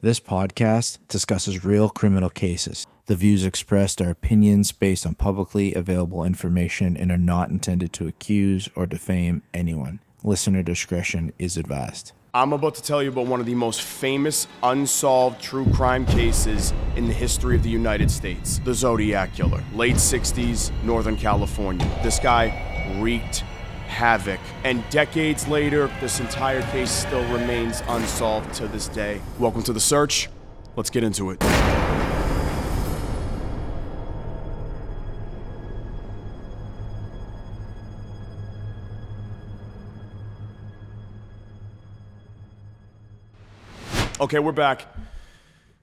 This podcast discusses real criminal cases. The views expressed are opinions based on publicly available information and are not intended to accuse or defame anyone. Listener discretion is advised. I'm about to tell you about one of the most famous unsolved true crime cases in the history of the United States. The Zodiac Killer. Late 60s, Northern California. This guy wreaked havoc. And decades later, this entire case still remains unsolved to this day. Welcome to The Search. Let's get into it. Okay, we're back.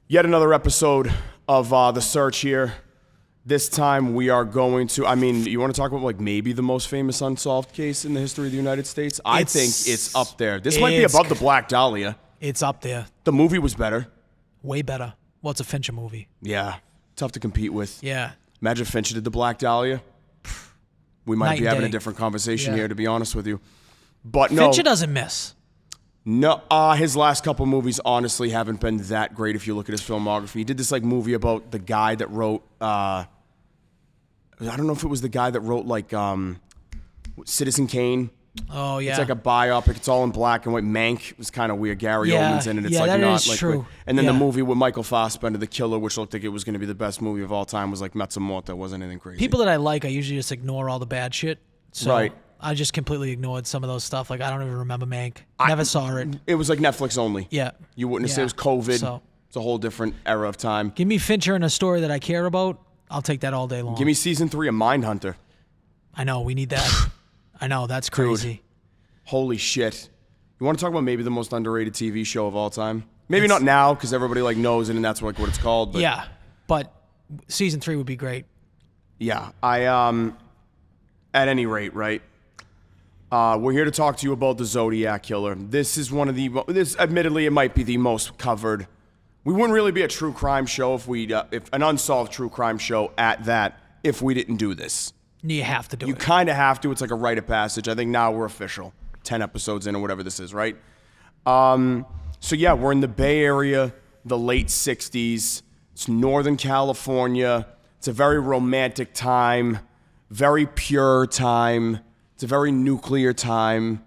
Yet another episode of The Search here. This time we are going to, you want to talk about like maybe the most famous unsolved case in the history of the United States? I think it's up there. This might be above the Black Dahlia. It's up there. The movie was better. Way better. Well, it's a Fincher movie. Yeah, tough to compete with. Yeah. Imagine if Fincher did the Black Dahlia. We might be having a different conversation here, to be honest with you. But no. Fincher doesn't miss. No, his last couple movies honestly haven't been that great if you look at his filmography. He did this like movie about the guy that wrote, I don't know if it was the guy that wrote like Citizen Kane. Oh, yeah. It's like a biopic. It's all in black and white. Mank was kind of weird. Gary Oldman's in it. It's yeah, like that not is like true. And then the movie with Michael Fassbender, The Killer, which looked like it was going to be the best movie of all time, was like Mezza Morta. Wasn't anything crazy. People that I like, I usually just ignore all the bad shit. So Right. I just completely ignored some of those stuff. Like, I don't even remember Mank. Never saw it. It was like Netflix only. Yeah. You wouldn't have said it was COVID. So. It's a whole different era of time. Give me Fincher and a story that I care about. I'll take that all day long. Give me season 3 of Mindhunter. I know. We need that. I know. That's crazy. Dude, holy shit. You want to talk about maybe the most underrated TV show of all time? Maybe not now because everybody like knows it and that's like what it's called. But yeah. But season 3 would be great. Yeah. At any rate, right? We're here to talk to you about the Zodiac Killer. This is admittedly, it might be the most covered. We wouldn't really be a true crime show if an unsolved true crime show at that, if we didn't do this. You have to do it. You kind of have to. It's like a rite of passage. I think now we're official. 10 episodes in or whatever this is, right? So yeah, we're in the Bay Area, the late 60s. It's Northern California. It's a very romantic time, very pure time. It's a very nuclear time,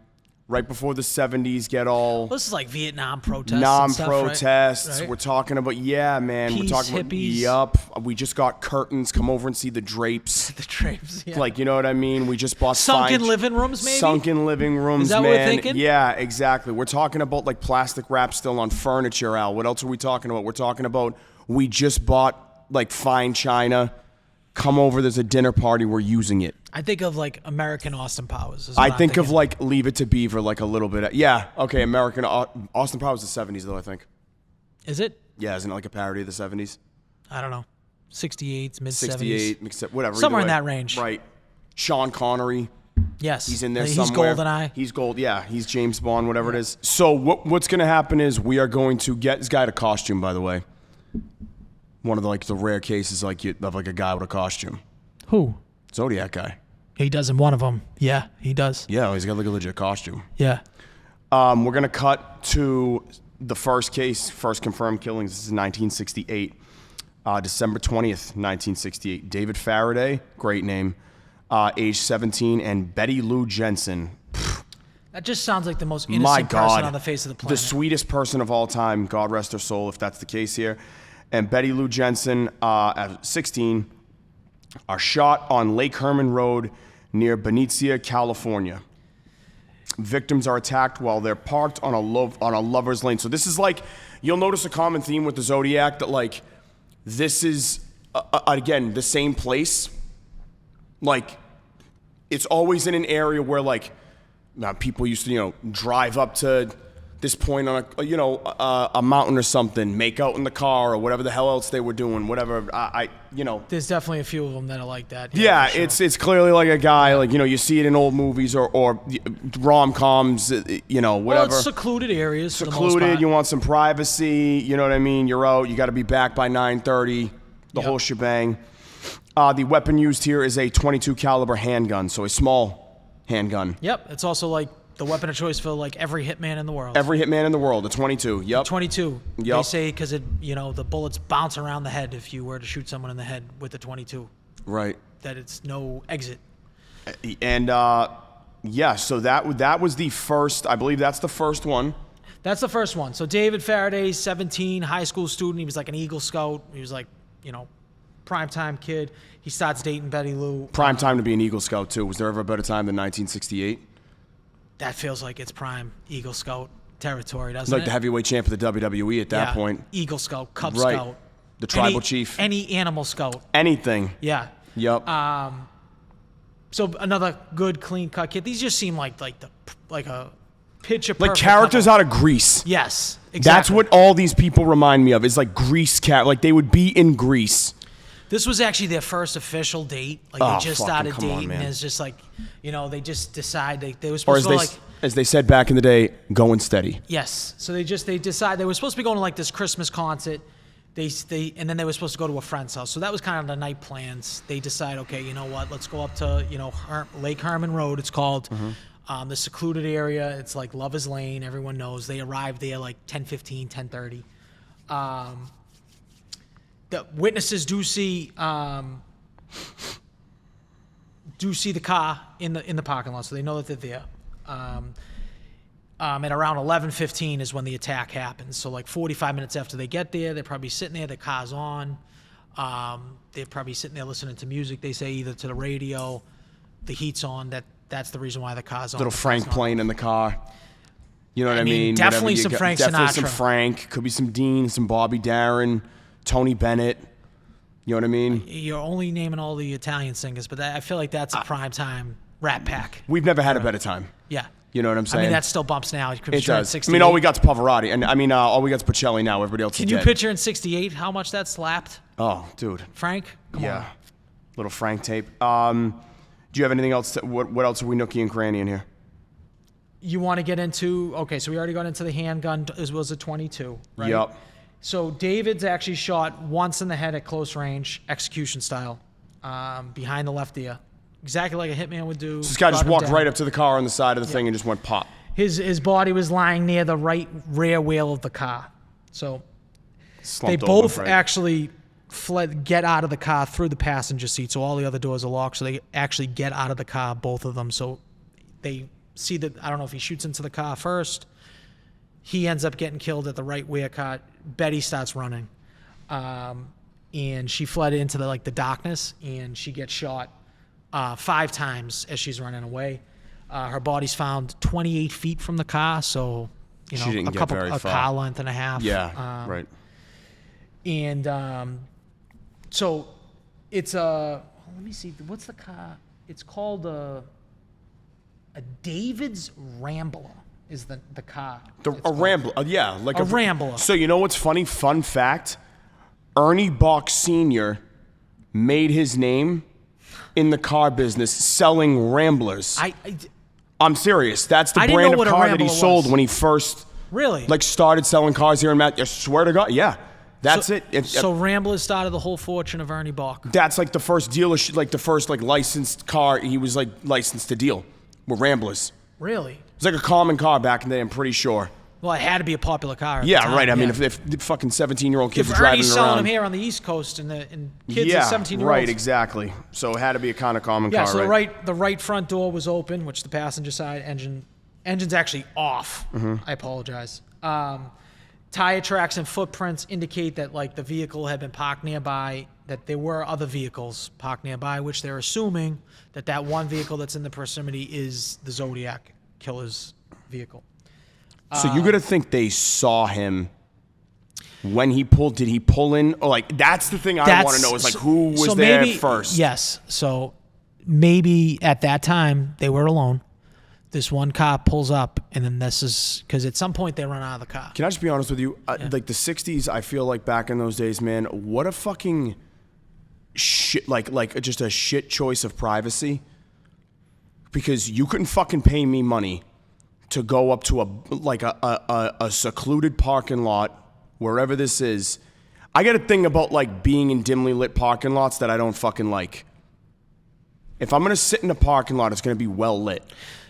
right before the 70s get all... This is like Vietnam protests and stuff, right? We're talking about, yeah, man. Peace, we're talking hippies. About, we just got curtains. Come over and see the drapes. The drapes, yeah. Like, you know what I mean? We just bought... Sunken living rooms, maybe? Sunken living rooms, is that man. What we're thinking? Yeah, exactly. We're talking about like plastic wrap still on furniture, Al. What else are we talking about? We're talking about we just bought like fine china. Come over, there's a dinner party, we're using it. I think of like American Austin Powers. I think of like Leave It to Beaver, like a little bit. Yeah, okay, American Austin Powers is the 70s though, I think. Is it? Yeah, isn't it like a parody of the 70s? I don't know. 68, mid-70s. 68, whatever. Somewhere in that range. Right. Sean Connery. Yes. He's in there He's somewhere. GoldenEye. He's gold. Yeah, he's James Bond, whatever it is. So what's going to happen is we are going to get this guy a costume, by the way. One of the rare cases of a guy with a costume. Who? Zodiac guy. He does in one of them. Yeah, he does. Yeah, he's got like a legit costume. Yeah. We're going to cut to the first case, first confirmed killings. This is 1968. December 20th, 1968. David Faraday, great name, age 17, and Betty Lou Jensen. That just sounds like the most innocent person on the face of the planet. The sweetest person of all time. God rest her soul if that's the case here. And Betty Lou Jensen, at 16, are shot on Lake Herman Road near Benicia, California. Victims are attacked while they're parked on a lover's lane. So this is like, you'll notice a common theme with the Zodiac that like, this is, again, the same place. Like, it's always in an area where like, people used to, drive up to this point on a mountain or something, make out in the car or whatever the hell else they were doing, whatever. There's definitely a few of them that are like that. Yeah, sure. it's clearly like a guy, like, you see it in old movies or rom-coms, whatever. Well, it's secluded areas. Secluded, you want some privacy, you know what I mean? You're out, you got to be back by 9:30, the whole shebang. The weapon used here is a .22 caliber handgun, so a small handgun. Yep, it's also like the weapon of choice for like every hitman in the world. Every hitman in the world, a 22. Yep. 22. Yep. They say because the bullets bounce around the head if you were to shoot someone in the head with a 22. Right. That it's no exit. And yeah, so that was the first. I believe that's the first one. That's the first one. So David Faraday, 17, high school student. He was like an Eagle Scout. He was like, primetime kid. He starts dating Betty Lou. Prime time to be an Eagle Scout too. Was there ever a better time than 1968? That feels like it's prime Eagle Scout territory, doesn't Like it? the heavyweight champ of the WWE at that point. Eagle Scout, Cub Right. Scout. The tribal chief. Any animal scout. Anything. Yeah. Yep. So another good, clean-cut kid. These just seem like a picture-perfect. Like characters out of Grease. Yes, exactly. That's what all these people remind me of. Is like Grease like they would be in Grease. This was actually their first official date. Like Oh, they just fucking started come on, dating. man. It's just like, they just decide they were Or supposed as to go as they said back in the day, going steady. yes. So they decide they were supposed to be going to like this Christmas concert. And then they were supposed to go to a friend's house. So that was kind of the night plans. They decide, okay, you know what? Let's go up to Lake Herman Road. It's called the secluded area. It's like Lover's Lane. Everyone knows. They arrived there like 10:15, 10:30. The witnesses do see the car in the parking lot, so they know that they're there. At around 11:15 is when the attack happens. So like 45 minutes after they get there, they're probably sitting there. The car's on. They're probably sitting there listening to music. They say either to the radio, the heat's on. That's the reason why the car's on. Little Frank playing in the car. You know what I mean? Definitely Whatever some you Frank Definitely Sinatra. some Frank. Could be some Dean, some Bobby Darin, Tony Bennett. You know what I mean? You're only naming all the Italian singers, but I feel like that's a primetime Rat Pack. We've never had a better time. Yeah. You know what I'm saying? I mean, that still bumps now. it does. I mean, all we got's Pavarotti, and I mean, all we got's Pacelli now. Everybody else Can is you dead. picture in '68 how much that slapped? Oh, dude. Frank? Come Yeah. on. Little Frank tape. Do you have anything else? What else are we nookie and cranny in here? You want to get into, okay, so we already got into the handgun as well as a 22, right? Yep. So David's actually shot once in the head at close range, execution style, behind the left ear. Exactly like a hitman would do. So this guy just Brought him walked down. right up to the car on the side of the thing and just went pop. His body was lying near the right rear wheel of the car. So Slumped they over, both right? actually get out of the car through the passenger seat. So all the other doors are locked. So they actually get out of the car, both of them. So they see that, I don't know if he shoots into the car first. He ends up getting killed at the right rear car. Betty starts running. And she fled into the darkness, and she gets shot 5 times as she's running away. Her body's found 28 feet from the car, so She didn't get very far. car length and a half. Yeah, right. And so it's let me see, what's the car? It's called a David's Rambler is the car. A Rambler, yeah. Like A Rambler. So you know what's funny? Fun fact, Ernie Bach Sr. made his name in the car business selling Ramblers. I'm serious. That's the I didn't brand know of what a car that he Rambler sold was. when he first Really? started selling cars here in Matt. I swear to God, yeah. That's it. So Rambler started the whole fortune of Ernie Bach. That's like the first dealership, like the first licensed car he was licensed to deal with Ramblers. Really? It was like a common car back in the day, I'm pretty sure. Well, it had to be a popular car. At the Yeah, time, right. I mean, yeah. if the fucking 17-year-old kids If are driving Ernie's around. selling them here on the East Coast and kids yeah, are 17-year-olds. right, exactly. So it had to be a kind of common Yeah, car, so right? the right front door was open, which the passenger side engine's actually off. Mm-hmm. I apologize. Tire tracks and footprints indicate that the vehicle had been parked nearby, that there were other vehicles parked nearby, which they're assuming that one vehicle that's in the proximity is the Zodiac Killer's vehicle. So you got to think they saw him when he pulled. Did he pull in? Or that's the thing I want to know is who was there first? Yes. So maybe at that time they were alone. This one car pulls up, and then this is because at some point they run out of the car. Can I just be honest with you? Like the 60s, I feel like back in those days, man, what a fucking shit, like just a shit choice of privacy. Because you couldn't fucking pay me money to go up to a secluded parking lot, wherever this is. I got a thing about being in dimly lit parking lots that I don't fucking like. If I'm gonna sit in a parking lot, it's gonna be well lit.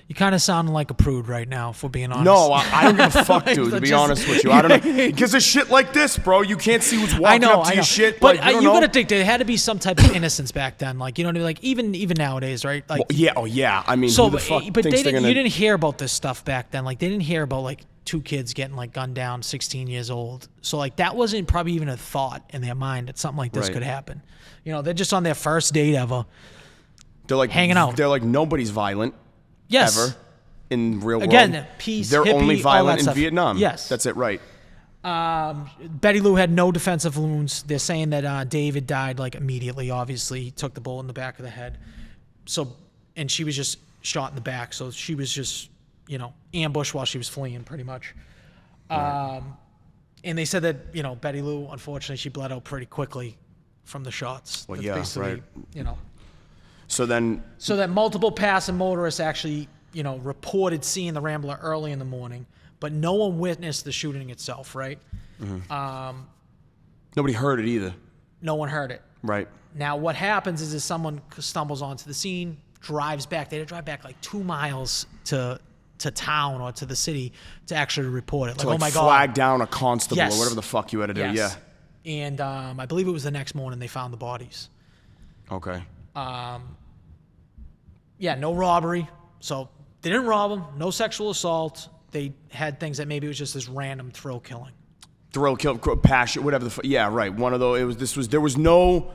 You kind of sound like a prude right now, if we're being honest. No, I don't give a fuck, dude, to be Just- honest with you. I don't know. Because of shit like this, bro, you can't see who's walking up to your shit. But Like, you don't you know. gotta think there had to be some type of innocence back then. Like, you know what I mean? Like, even nowadays, right? Like, Yeah, oh yeah. I mean, so, who the fuck but thinks they're gonna... you didn't hear about this stuff back then. Like, they didn't hear about, like, 2 kids getting, like, gunned down, 16 years old. So, like, that wasn't probably even a thought in their mind that something like this Right. could happen. You know, they're just on their first date ever. They're like hanging out. They're like, nobody's violent. Yes. Ever. In real world. Again, peace, They're hippie, only all violent that in stuff. Vietnam. Yes. That's it, right. Betty Lou had no defensive wounds. They're saying that David died, like, immediately, obviously. He took the bullet in the back of the head. So, and she was just shot in the back. So she was just, you know, ambushed while she was fleeing, pretty much. And they said that, you know, Betty Lou, unfortunately, she bled out pretty quickly from the shots. Well, That's yeah, basically, right. You know. So then... So that multiple passing motorists actually, you know, reported seeing the Rambler early in the morning, but no one witnessed the shooting itself, right? Nobody heard it either. No one heard it. Right. Now, what happens is someone stumbles onto the scene, drives back. They had to drive back like 2 miles to town or to the city to actually report it. Like, To like oh my flag God. down a constable Yes. or whatever the fuck you had to do. Yes. Yeah. And I believe it was the next morning they found the bodies. Okay. Yeah, no robbery. So they didn't rob them. No sexual assault. They had things that maybe it was just this random thrill killing. Thrill, kill, passion, whatever the fuck. Yeah, right. One of those. There was no...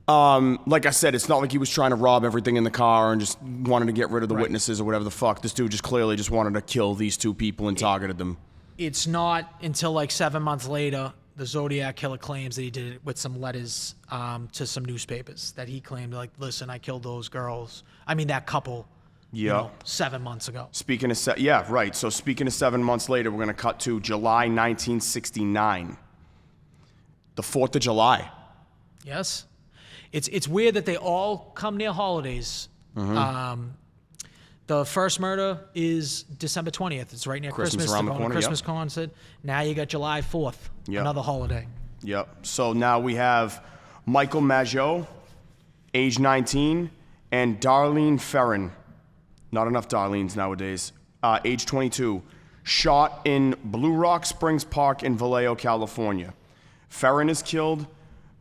like I said, it's not like he was trying to rob everything in the car and just wanted to get rid of the witnesses or whatever the fuck. This dude just clearly just wanted to kill these 2 people and targeted them. It's not until like 7 months later, the Zodiac Killer claims that he did it with some letters to some newspapers that he claimed, like, listen, I killed those girls. I mean, that couple, you know, 7 months ago. Speaking of... yeah, right. So speaking of 7 months later, we're going to cut to July 1969. The 4th of July. Yes. It's weird that they all come near holidays. The first murder is December 20th. It's right near Christmas. around the They're going to corner, Christmas concert. Now you got July 4th, Yep. another holiday. Yep. So now we have Michael Mageau, age 19, and Darlene Ferrin. Not enough Darlenes nowadays. Age 22. Shot in Blue Rock Springs Park in Vallejo, California. Ferrin is killed.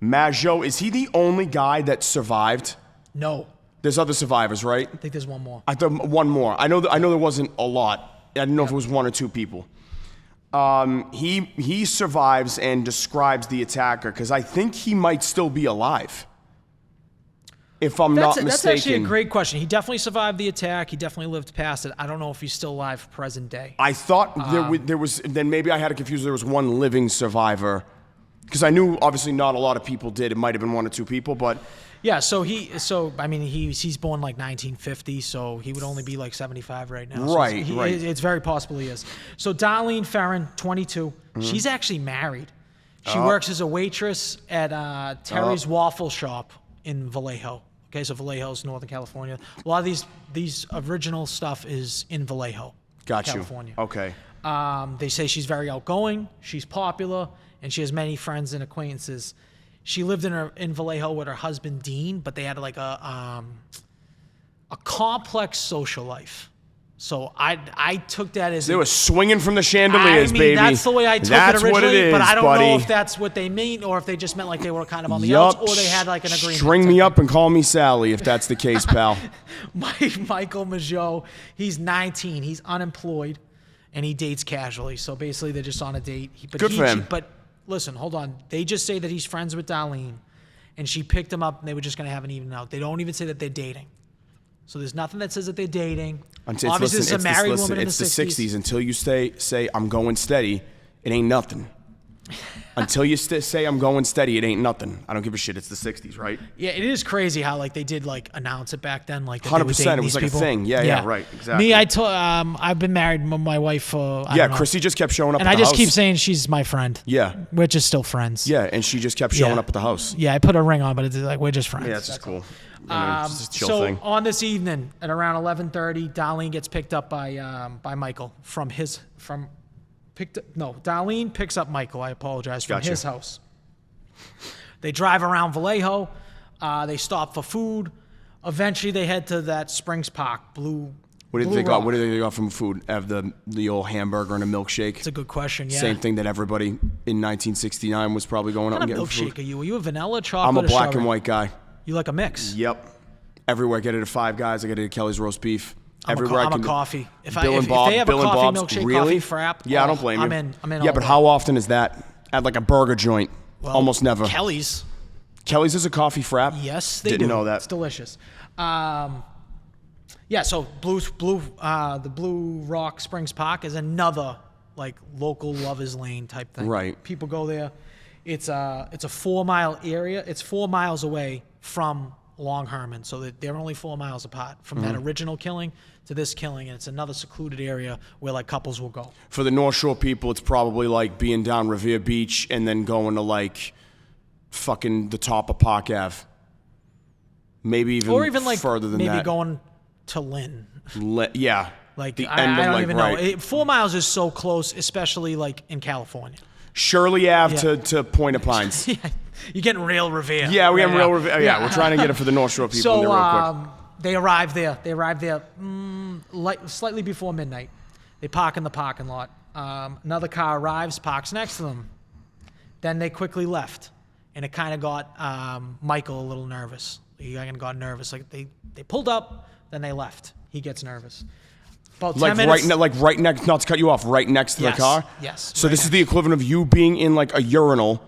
Mageau, is he the only guy that survived? No. There's other survivors, right? I think there's one more. I thought one more. I know there wasn't a lot. I didn't know if it was 1 or 2 people. He survives and describes the attacker because I think he might still be alive. If I'm not mistaken. That's actually a great question. He definitely survived the attack. He definitely lived past it. I don't know if he's still alive present day. I thought there was. Then maybe I had it confused. There was one living survivor because I knew obviously not a lot of people did. It might have been 1 or 2 people, but. Yeah, I mean, he's born like 1950, so he would only be like 75 right now. So Right. It's very possible he is. So Darlene Ferrin, 22, she's actually married. She works as a waitress at Terry's Waffle Shop in Vallejo. Okay, so Vallejo's Northern California. A lot of these original stuff is in Vallejo, California. Okay. They say she's very outgoing, she's popular, and she has many friends and acquaintances. She lived in Vallejo with her husband Dean, but they had like a complex social life. So I took that as They were swinging from the chandeliers, baby. That's the way I took That's it originally. what it is, but I don't buddy. know if that's what they mean or if they just meant like they were kind of on the outs or they had like an agreement. String me up and call me Sally if that's the case, pal. Michael Mageau, he's 19. He's unemployed, and he dates casually. So basically, they're just on a date. Good for him. But listen, hold on. They just say that he's friends with Darlene, and she picked him up, and they were just going to have an evening out. They don't even say that they're dating. So there's nothing that says that they're dating. Obviously, it's a married woman in the 60s. Until you say I'm going steady, it ain't nothing. Until you say I'm going steady, it ain't nothing. I don't give a shit. It's the 60s, right? Yeah, it is crazy how like they did like announce it back then. Like 100%. It was like a thing. Yeah, right. Exactly. Me, I've been married with my wife for I don't know. Chrissy just kept showing up And at I the just house. keep saying she's my friend. Yeah. We're just still friends. Yeah, and she just kept showing Yeah. up at the house. Yeah, I put a ring on, but it's like we're just friends. Yeah, it's just cool. It's just a chill So thing. on this evening at around 11:30, Darlene gets picked up by Michael Darlene picks up Michael. I apologize from Gotcha. his house. They drive around Vallejo. They stop for food. Eventually, they head to that Springs Park, Blue What did Blue they got? Rock. What did they got from food? Have the old hamburger and a milkshake. It's a good question. Yeah. Same thing that everybody in 1969 was probably going out What and kind of getting milkshake food. are you? Are you a vanilla, chocolate, I'm a or black strawberry? and white guy. You like a mix? Yep. Everywhere. I get it at Five Guys. I get it at Kelly's Roast Beef. Everywhere I I'm can a do. coffee. If Bill and Bob. they have Bill a and coffee, Bob's. milkshake, Really? coffee, frap, Yeah, I don't blame you. I'm in. Yeah, all but day. how often is that at like a burger joint? Well, Almost never. Kelly's. Kelly's is a coffee frap? Yes, they Didn't do. know that. It's delicious. Yeah, so the Blue Rock Springs Park is another like local lovers lane type thing. Right. People go there. It's a 4 mile area. It's 4 miles away from Long Herman, so they're only 4 miles apart from that original killing to this killing, and it's another secluded area where like couples will go. For the North Shore people, it's probably like being down Revere Beach and then going to like fucking the top of Park Ave. Maybe even, Or even like further than maybe that. going to Lynn. Yeah. Like the I end of don't like even right. know. 4 miles is so close, especially like in California. Shirley Ave Yeah. to Point of Pines. Yeah, you're getting real Revere. Yeah, we Right have real now. Revere. Yeah, we're trying to get it for the North Shore people. And they're real quick. They arrive there. Slightly before midnight. They park in the parking lot. Another car arrives, parks next to them. Then they quickly left, and it kind of got Michael a little nervous. He kind of got nervous. Like they pulled up, then they left. He gets nervous. About 10 Like minutes. right next, not to cut you off, right next to Yes, the car? yes, So right this is next. the equivalent of you being in like a urinal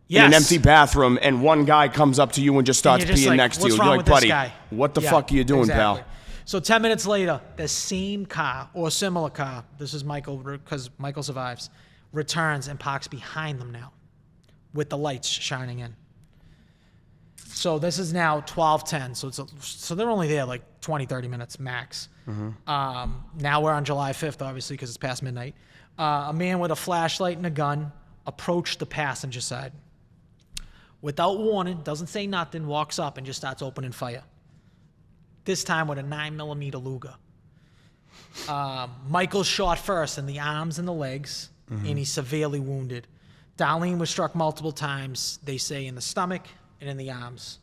in an Yes. empty bathroom and one guy comes up to you and just starts you're just peeing like, next to "What's you. wrong You're with like, this buddy, guy?" what the Yeah, fuck are you doing, exactly. pal? So 10 minutes later, the same car or similar car, this is Michael because Michael survives, returns and parks behind them now with the lights shining in. So this is now 12:10. So they're only there like 20, 30 minutes max. Now we're on July 5th, obviously, because it's past midnight. A man with a flashlight and a gun approached the passenger side. Without warning, doesn't say nothing, walks up and just starts opening fire. This time with a 9mm Luger. Michael's shot first in the arms and the legs, and he's severely wounded. Darlene was struck multiple times, they say, in the stomach and in the arms.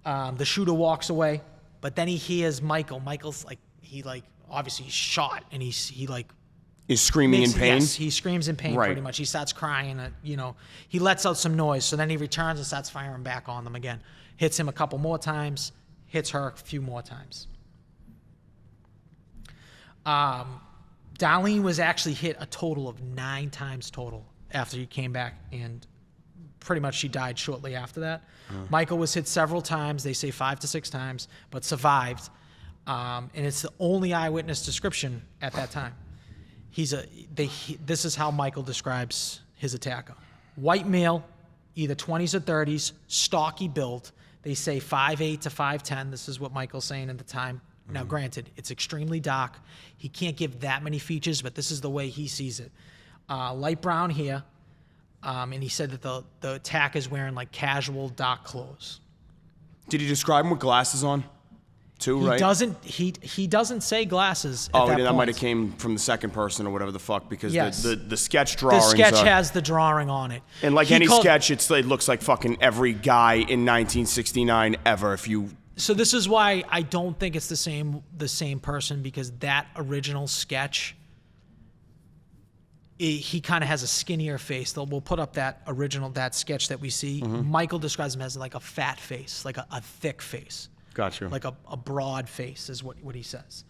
The shooter walks away, but then he hears Michael. Michael's obviously he's shot, and he Is screaming in pain? Yes, he screams in pain Right. pretty much. He starts crying. He lets out some noise. So then he returns and starts firing back on them again. Hits him a couple more times. Hits her a few more times. Darlene was actually hit a total of 9 times total after he came back, and pretty much she died shortly after that. Michael was hit several times. They say 5 to 6 times, but survived. And it's the only eyewitness description at that time. This is how Michael describes his attacker. White male, either 20s or 30s, stocky build. They say 5'8" to 5'10". This is what Michael's saying at the time. Now, granted, it's extremely dark. He can't give that many features, but this is the way he sees it. Light brown hair, and he said that the attacker is wearing like casual dark clothes. Did he describe him with glasses on? Too, He right? doesn't. He doesn't say glasses. At That point. might have came from the second person or whatever the fuck, because Yes. the sketch The drawings sketch are, has the drawing on it. and like He any called- sketch, it looks like fucking every guy in 1969 ever. If you So this is why I don't think it's the same person, because that original sketch, he kind of has a skinnier face. We'll put up that sketch that we see. Michael describes him as like a fat face, like a thick face. got you. Like a broad face is what he says.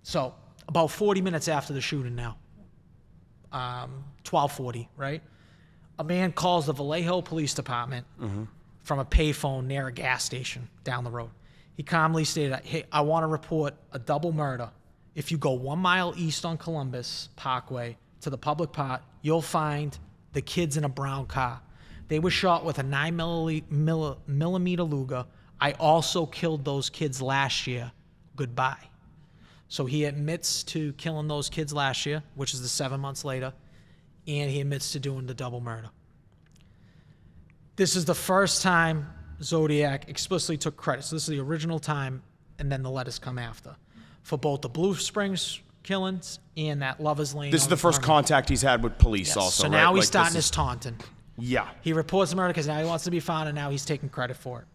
So about 40 minutes after the shooting now, 12:40, right? A man calls the Vallejo Police Department from a payphone near a gas station down the road. He calmly stated, "Hey, I want to report a double murder. If you go 1 mile east on Columbus Parkway to the public part, you'll find the kids in a brown car. They were shot with a 9mm Luger. I also killed those kids last year. Goodbye." So he admits to killing those kids last year, which is the 7 months later, and he admits to doing the double murder. This is the first time Zodiac explicitly took credit. So this is the original time, and then the letters come after, for both the Blue Springs killings and that Lover's Lane. This is the first contact he's had with police, Yes. also. So right? now he's Like, starting this his taunting. Yeah. He reports the murder because now he wants to be found, and now he's taking credit for it.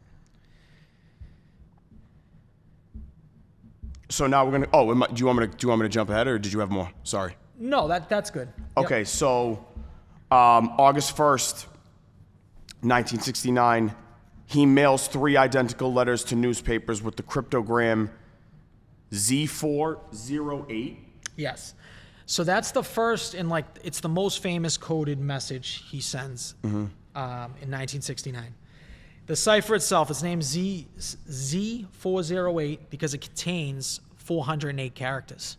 So now we're gonna. Oh, do you want me to jump ahead, or did you have more? Sorry. No, that's good. Okay, so August 1st, 1969, he mails 3 identical letters to newspapers with the cryptogram Z408. Yes. So that's the first, and like it's the most famous coded message he sends in 1969. The cipher itself is named Z408 because it contains 408 characters.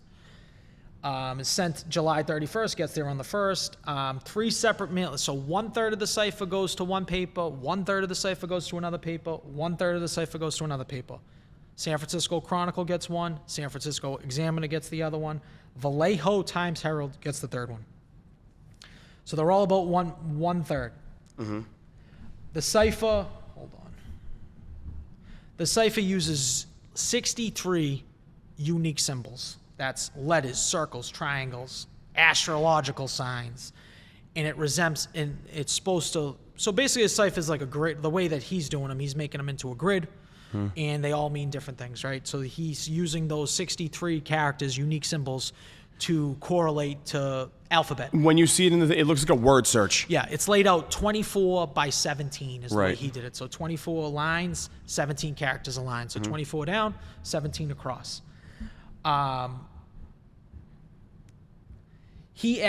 It's sent July 31st, gets there on the 1st. 3 separate mailers. So 1/3 of the cipher goes to one paper, 1/3 of the cipher goes to another paper, 1/3 of the cipher goes to another paper. San Francisco Chronicle gets one, San Francisco Examiner gets the other one, Vallejo Times Herald gets the 3rd one. So they're all about 1/3. The cipher, hold on. The cipher uses 63 unique symbols. That's letters, circles, triangles, astrological signs, and it's supposed to. So basically, a cipher is like a grid. The way that he's doing them, he's making them into a grid, and they all mean different things, right? So he's using those 63 characters, unique symbols, to correlate to alphabet. When you see it it looks like a word search. Yeah, it's laid out 24 by 17 is the way Right. he did it. So 24 lines, 17 characters a line. So 24 down, 17 across.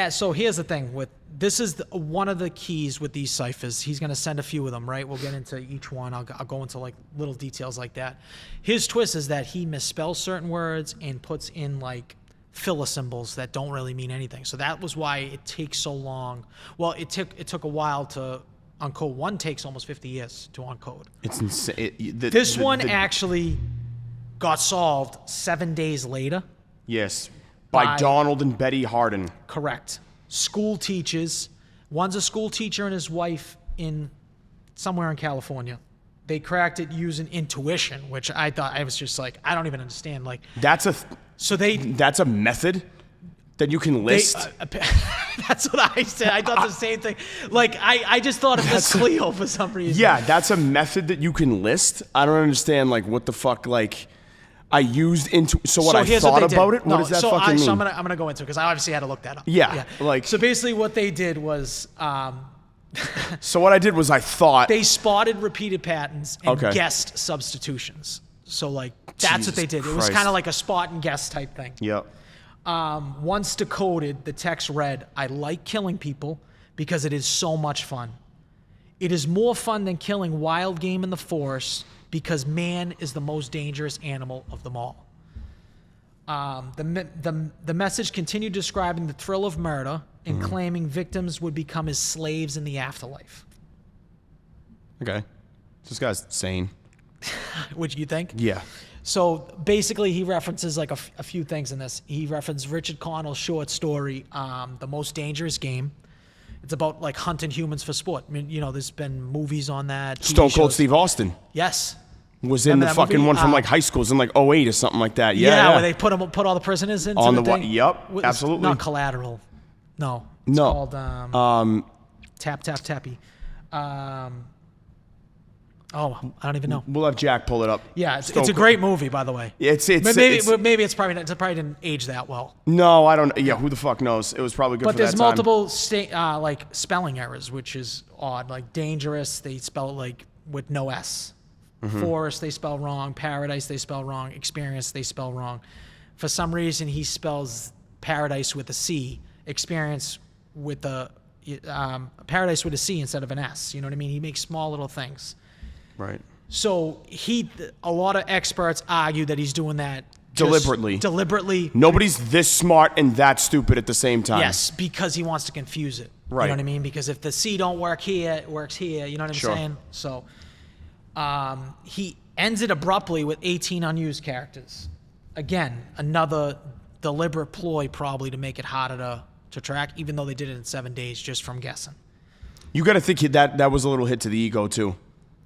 So here's the thing with this is one of the keys with these ciphers. He's going to send a few of them, right? We'll get into each one. I'll go into like little details like that. His twist is that he misspells certain words and puts in like filler symbols that don't really mean anything. So that was why it takes so long. Well, it took a while to uncode. One takes almost 50 years to uncode. It's insane. This one actually got solved 7 days later. Yes, by Donald and Betty Hardin. Correct. School teachers. One's a school teacher and his wife in somewhere in California. They cracked it using intuition, which I thought I was just like, I don't even understand. Like That's a method that you can list. That's what I said. I thought the same thing. Like I just thought of Miss Cleo for some reason. Yeah, that's a method that you can list. I don't understand. Like what the fuck? Like I used into. So what I thought about it. What does that fucking mean? So I'm gonna go into it because I obviously had to look that up. Yeah. Like so basically what they did was. So what I did was I thought they spotted repeated patterns and Okay. guessed substitutions. So like that's Jesus what they did. It was Christ. kind of like a spot and guess type thing. Yep. Once decoded, the text read, "I like killing people because it is so much fun. It is more fun than killing wild game in the forest because man is the most dangerous animal of them all." The message continued describing the thrill of murder and claiming victims would become his slaves in the afterlife. Okay. This guy's sane. Which you think? Yeah. So basically, he references like a few things in this. He referenced Richard Connell's short story, "The Most Dangerous Game." It's about like hunting humans for sport. I mean, you know, there's been movies on that. TV Stone Cold shows. Steve Austin Yes. was in Remember the that fucking movie? one from like high school. It was in like 08 or something like that. Yeah. Where they put all the prisoners into On the the thing. Yep. It's Absolutely. not Collateral. No. It's No. called Tap Tap Tappy. I don't even know. We'll have Jack pull it up. Yeah, it's a great movie, by the way. It's Maybe it's probably didn't age that well. No, I don't. Yeah, who the fuck knows? It was probably good But for there's that time. multiple like spelling errors, which is odd. Like dangerous, they spell it like with no S. Forest, they spell wrong. Paradise, they spell wrong. Experience, they spell wrong. For some reason, he spells paradise with a C. Experience with a paradise with a C instead of an S. You know what I mean? He makes small little things. Right. So a lot of experts argue that he's doing that Deliberately. Deliberately. Nobody's this smart and that stupid at the same time. Yes, because he wants to confuse it. Right. You know what I mean? Because if the C don't work here, it works here. You know what I'm Sure. saying? So he ends it abruptly with 18 unused characters. Again, another deliberate ploy probably to make it harder to track, even though they did it in 7 days just from guessing. You got to think that was a little hit to the ego too.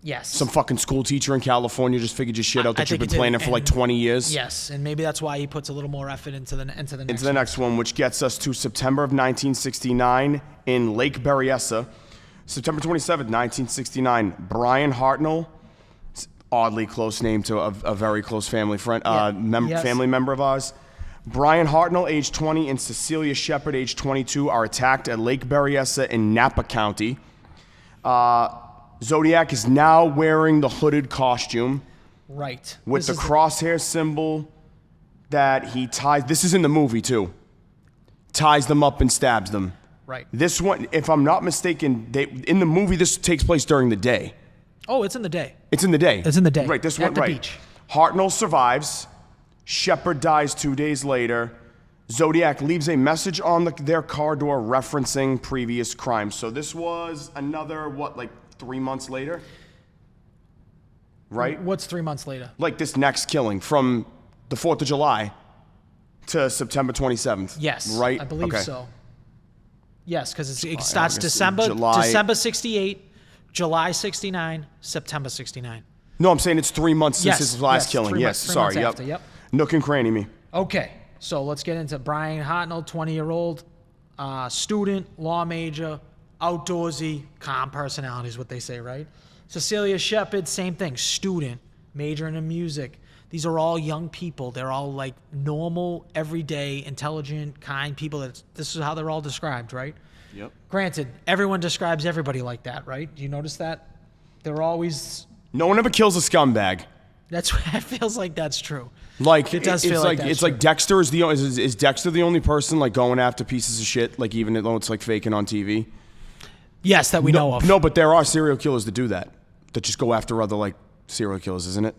Yes. Some fucking school teacher in California just figured your shit out I that you've think been it did, planning for like and- 20 years. Yes, and maybe that's why he puts a little more effort into the next Into the next one, which gets us to September of 1969 in Lake Berryessa. September 27th, 1969, Brian Hartnell oddly close name to a very close family friend, Yes. family member of ours. Brian Hartnell, age 20, and Cecilia Shepard, age 22, are attacked at Lake Berryessa in Napa County. Zodiac is now wearing the hooded costume Right. with This the is crosshair symbol that he ties. This is in the movie, too. Ties them up and stabs them. right. This one, if I'm not mistaken, in the movie, this takes place during the day. Oh, it's in the day. It's in the day. It's in the day. Right, this At one, the right. beach. Hartnell survives. Shepard dies 2 days later. Zodiac leaves a message on their car door referencing previous crimes. So this was another, 3 months later? Right? What's 3 months later? Like this next killing from the 4th of July to September 27th. Yes. Right? I believe Okay. so. Yes, because it starts August, December July. December 68, July 69, September 69. No, I'm saying it's 3 months since Yes, his last yes, killing. 3 Yes, months- 3 sorry. months Yep. after, yep. Nook and cranny me. Okay, so let's get into Brian Hartnell, 20-year-old, student, law major, outdoorsy, calm personality is what they say, right? Cecilia Shepard, same thing, student, majoring in music. These are all young people. They're all like normal, everyday, intelligent, kind people. This is how they're all described, right? Yep. Granted, everyone describes everybody like that, right? Do you notice that? They're always... No one ever kills a scumbag. That's what it feels like that's true. Like It does it's feel like that's it's like true. Dexter is Dexter the only person like going after pieces of shit, like even though it's like faking on TV? Yes, that we know of. No, but there are serial killers that do that just go after other like serial killers, isn't it?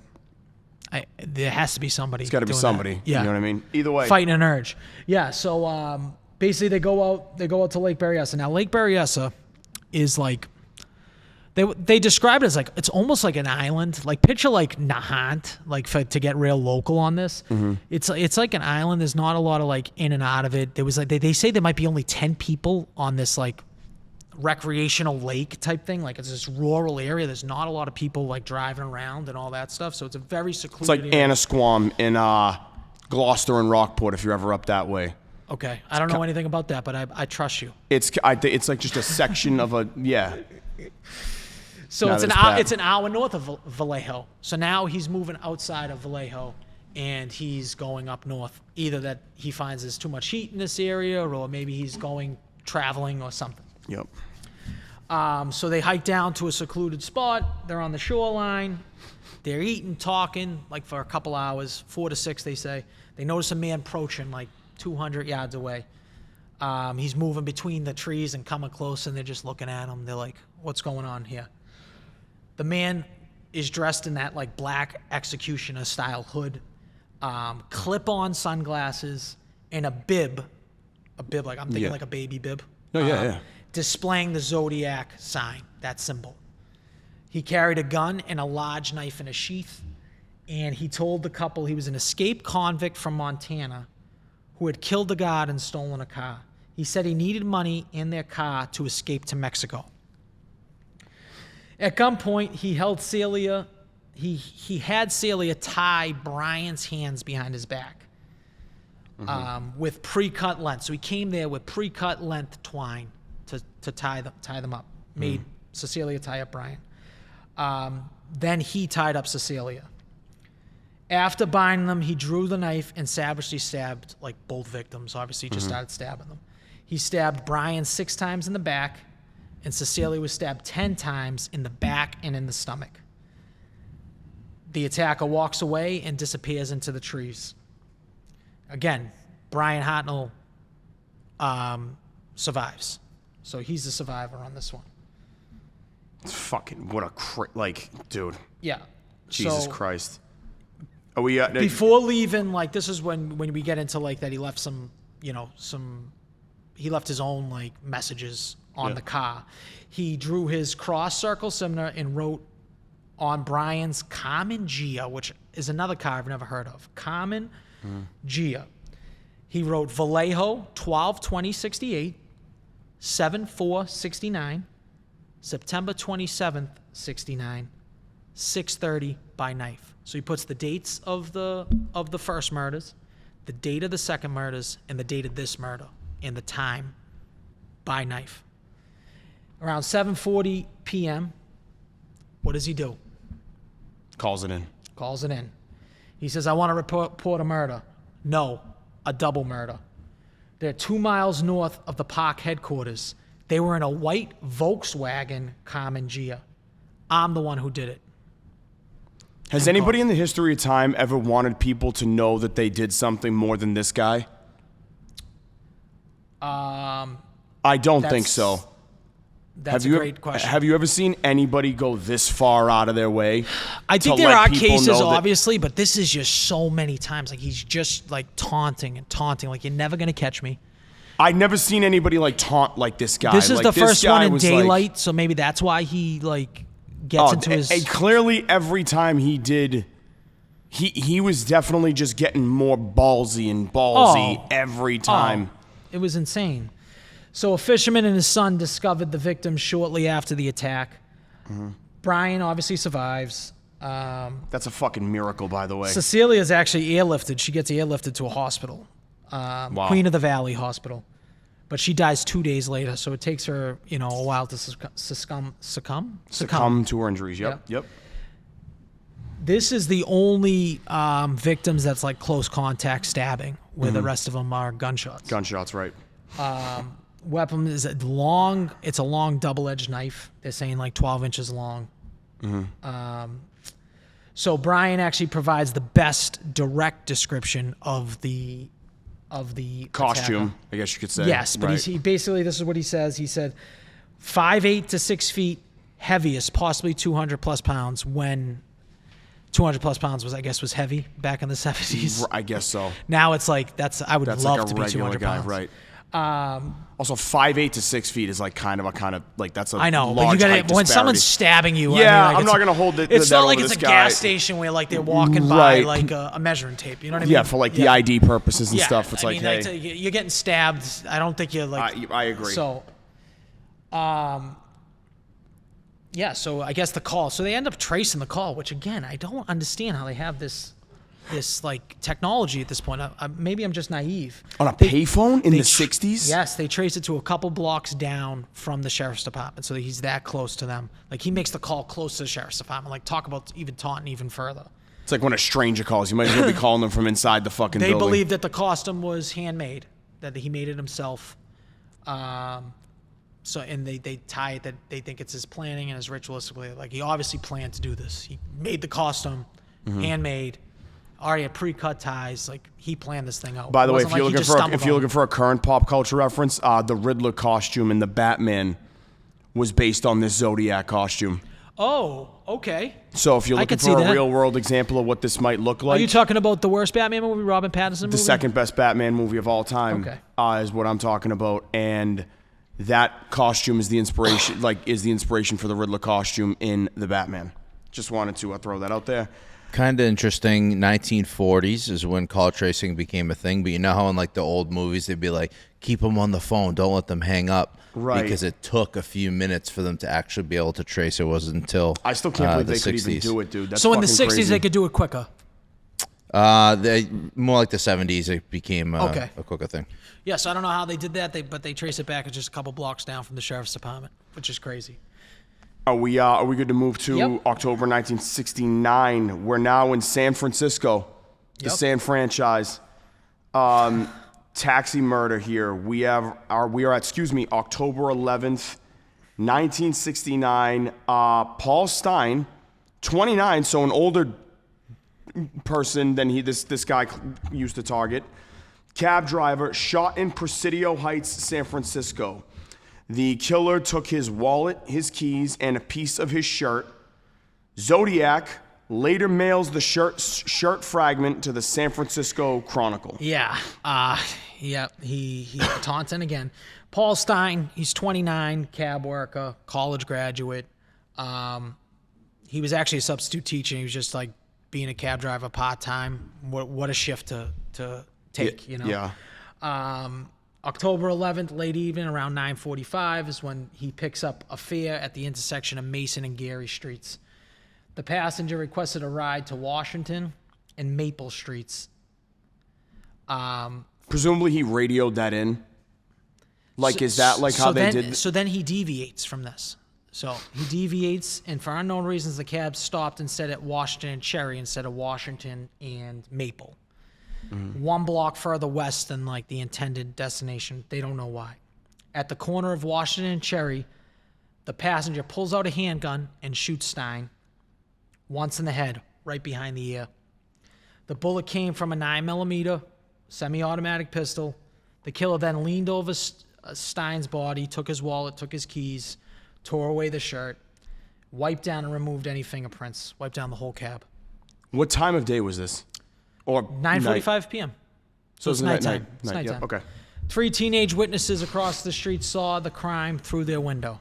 There has to be somebody. It's got to be doing somebody. that. Yeah. You know what I mean? Either way. Fighting an urge. Yeah. So basically, they go out to Lake Berryessa. Now, Lake Berryessa is like they describe it as like it's almost like an island. Like picture like Nahant, like to get real local on this. Mm-hmm. It's like an island. There's not a lot of like in and out of it. There was like they say there might be only 10 people on this like recreational lake type thing. Like it's this rural area. There's not a lot of people like driving around and all that stuff. So it's a very secluded It's like area. Annisquam in Gloucester and Rockport if you're ever up that way. Okay, I don't know anything about that, but I trust you. It's like just a section of a So No, it's an that's hour. bad. It's an hour north of Vallejo. So now he's moving outside of Vallejo, and he's going up north. Either that he finds there's too much heat in this area, or maybe he's going traveling or something. Yep. So they hike down to a secluded spot. They're on the shoreline. They're eating, talking, like for a couple hours, 4 to 6, they say. They notice a man approaching like 200 yards away. He's moving between the trees and coming close, and they're just looking at him. They're like, what's going on here? The man is dressed in that like black executioner style hood, clip-on sunglasses, and a bib like I'm thinking Yeah. like a baby bib. No, yeah. Displaying the Zodiac sign, that symbol. He carried a gun and a large knife in a sheath, and he told the couple he was an escaped convict from Montana who had killed the guard and stolen a car. He said he needed money in their car to escape to Mexico. At gunpoint, he held Celia. He had Celia tie Brian's hands behind his back with pre-cut length. So he came there with pre-cut length twine to tie them up. Made Cecilia tie up Brian. Then he tied up Cecilia. After binding them, he drew the knife and savagely stabbed like both victims. Obviously, he just started stabbing them. He stabbed Brian 6 times in the back, and Cecilia was stabbed 10 times in the back and in the stomach. The attacker walks away and disappears into the trees. Again, Brian Hartnell survives. So he's the survivor on this one. It's fucking what a dude. Yeah. Jesus So Christ. Are we before leaving, like this is when we get into like that he left he left his own like messages on the car. He drew his cross circle similar and wrote on Brian's Common Gia, which is another car I've never heard of. Common Gia. He wrote Vallejo 12/20/68, 7/4/69, September 27th, 69, 6:30 by knife. So he puts the dates of the first murders, the date of the second murders, and the date of this murder, and the time by knife. Around 7:40 p.m., what does he do? Calls it in. Calls it in. He says, I want to report a murder. No, a double murder. They're 2 miles north of the park headquarters. They were in a white Volkswagen Carmen Gia. I'm the one who did it. Has anybody in the history of time ever wanted people to know that they did something more than this guy? I don't think so. That's a great question. Have you ever seen anybody go this far out of their way? I think to there let are people cases, know that- obviously, but this is just so many times. Like, he's just, like, taunting and taunting. Like, you're never going to catch me. I've never seen anybody, like, taunt like this guy. This is like, the this first guy one in was, daylight, like, so maybe that's why he, like, gets into his... And clearly, every time he did... He was definitely just getting more ballsy and ballsy every time. It was insane. So a fisherman and his son discovered the victim shortly after the attack. Brian obviously survives. That's a fucking miracle, by the way. Cecilia's actually airlifted. She gets airlifted to a hospital. Wow. Queen of the Valley Hospital. But she dies 2 days later, so it takes her, a while to succumb. Succumb to her injuries. Yep. This is the only victims that's like close contact stabbing, where the rest of them are gunshots. Gunshots, right. Weapon is long. It's a long double-edged knife. They're saying like 12 inches long. So Brian actually provides the best direct description of the Costume, attacker. I guess you could say. Yes, but right. he basically, this is what he says. He said 5'8" to 6 feet, heaviest, possibly 200 plus pounds. When 200 plus pounds was heavy back in the 70s. I guess so. Now it's like I would That's love like a to be regular 200 guy, pounds. right? Also, 5'8" to 6 feet is like kind of like that's a I know, but large you got height to when someone's disparity. stabbing you. Yeah, like, I'm not gonna hold it. It's that not over like it's this a guy. gas station where like they're walking by Right. like a measuring tape. You know what I mean? Yeah, for like the ID purposes and stuff. It's I like, mean, hey, you're getting stabbed. I don't think you're like. I agree. So, yeah. So I guess the call. So they end up tracing the call, which again, I don't understand how they have this like technology at this point. Maybe I'm just naive. On a payphone in the 60s? Yes, they trace it to a couple blocks down from the sheriff's department, so he's that close to them. Like, he makes the call close to the sheriff's department. Like, talk about even taunting even further. It's like when a stranger calls. You might as well be calling them from inside the fucking They building. believe that the costume was handmade, that he made it himself. So, and they tie it that they think it's his planning and his ritualistically. Like, he obviously planned to do this. He made the costume, handmade. Already had pre-cut ties. Like, he planned this thing out. By the way, It if wasn't you're like he just looking for a current pop culture reference, the Riddler costume in the Batman was based on this Zodiac costume. Oh, okay. So if you're I looking could see for a that. real world example of what this might look like, Are you talking about the worst Batman movie, Robin Pattinson movie? the second best Batman movie of all time, Okay. is what I'm talking about, and that costume is the inspiration, for the Riddler costume in the Batman. Just wanted to throw that out there. Kind of interesting. 1940s is when call tracing became a thing. But you know how in like the old movies they'd be like, keep them on the phone, don't let them hang up. Right. Because it took a few minutes for them to actually be able to trace. It wasn't until I still can't believe the they could even 60s. do it, dude. That's So in the fucking 60s, crazy. they could do it quicker. They more like the 70s. It became a quicker thing. Yeah, so I don't know how they did that, but they trace it back just a couple blocks down from the sheriff's department, which is crazy. Are we good to move to October 1969? We're now in San Francisco, the San franchise. Taxi murder here. We are at October 11th, 1969. Paul Stein, 29, so an older person than this guy used to target. Cab driver shot in Presidio Heights, San Francisco. The killer took his wallet, his keys, and a piece of his shirt. Zodiac later mails the shirt fragment to the San Francisco Chronicle. Yeah. He taunting again. Paul Stein, he's 29, cab worker, college graduate. He was actually a substitute teacher. He was just like being a cab driver part-time. What a shift to take, you know? Yeah. October 11th, late evening, around 9:45 is when he picks up a fare at the intersection of Mason and Gary Streets. The passenger requested a ride to Washington and Maple Streets. Presumably he radioed that in. Like, is that like how they did? So then he deviates from this. So he deviates, and for unknown reasons, the cab stopped instead at Washington and Cherry instead of Washington and Maple. 1 block further west than like the intended destination. They don't know why. At the corner of Washington and Cherry, the passenger pulls out a handgun and shoots Stein once in the head, right behind the ear. The bullet came from a 9mm semi-automatic pistol. The killer then leaned over Stein's body, took his wallet, took his keys, tore away the shirt, wiped down and removed any fingerprints, wiped down the whole cab. What time of day was this? Or 9:45 p.m. So it's nighttime. It's nighttime. Yep, okay. 3 teenage witnesses across the street saw the crime through their window.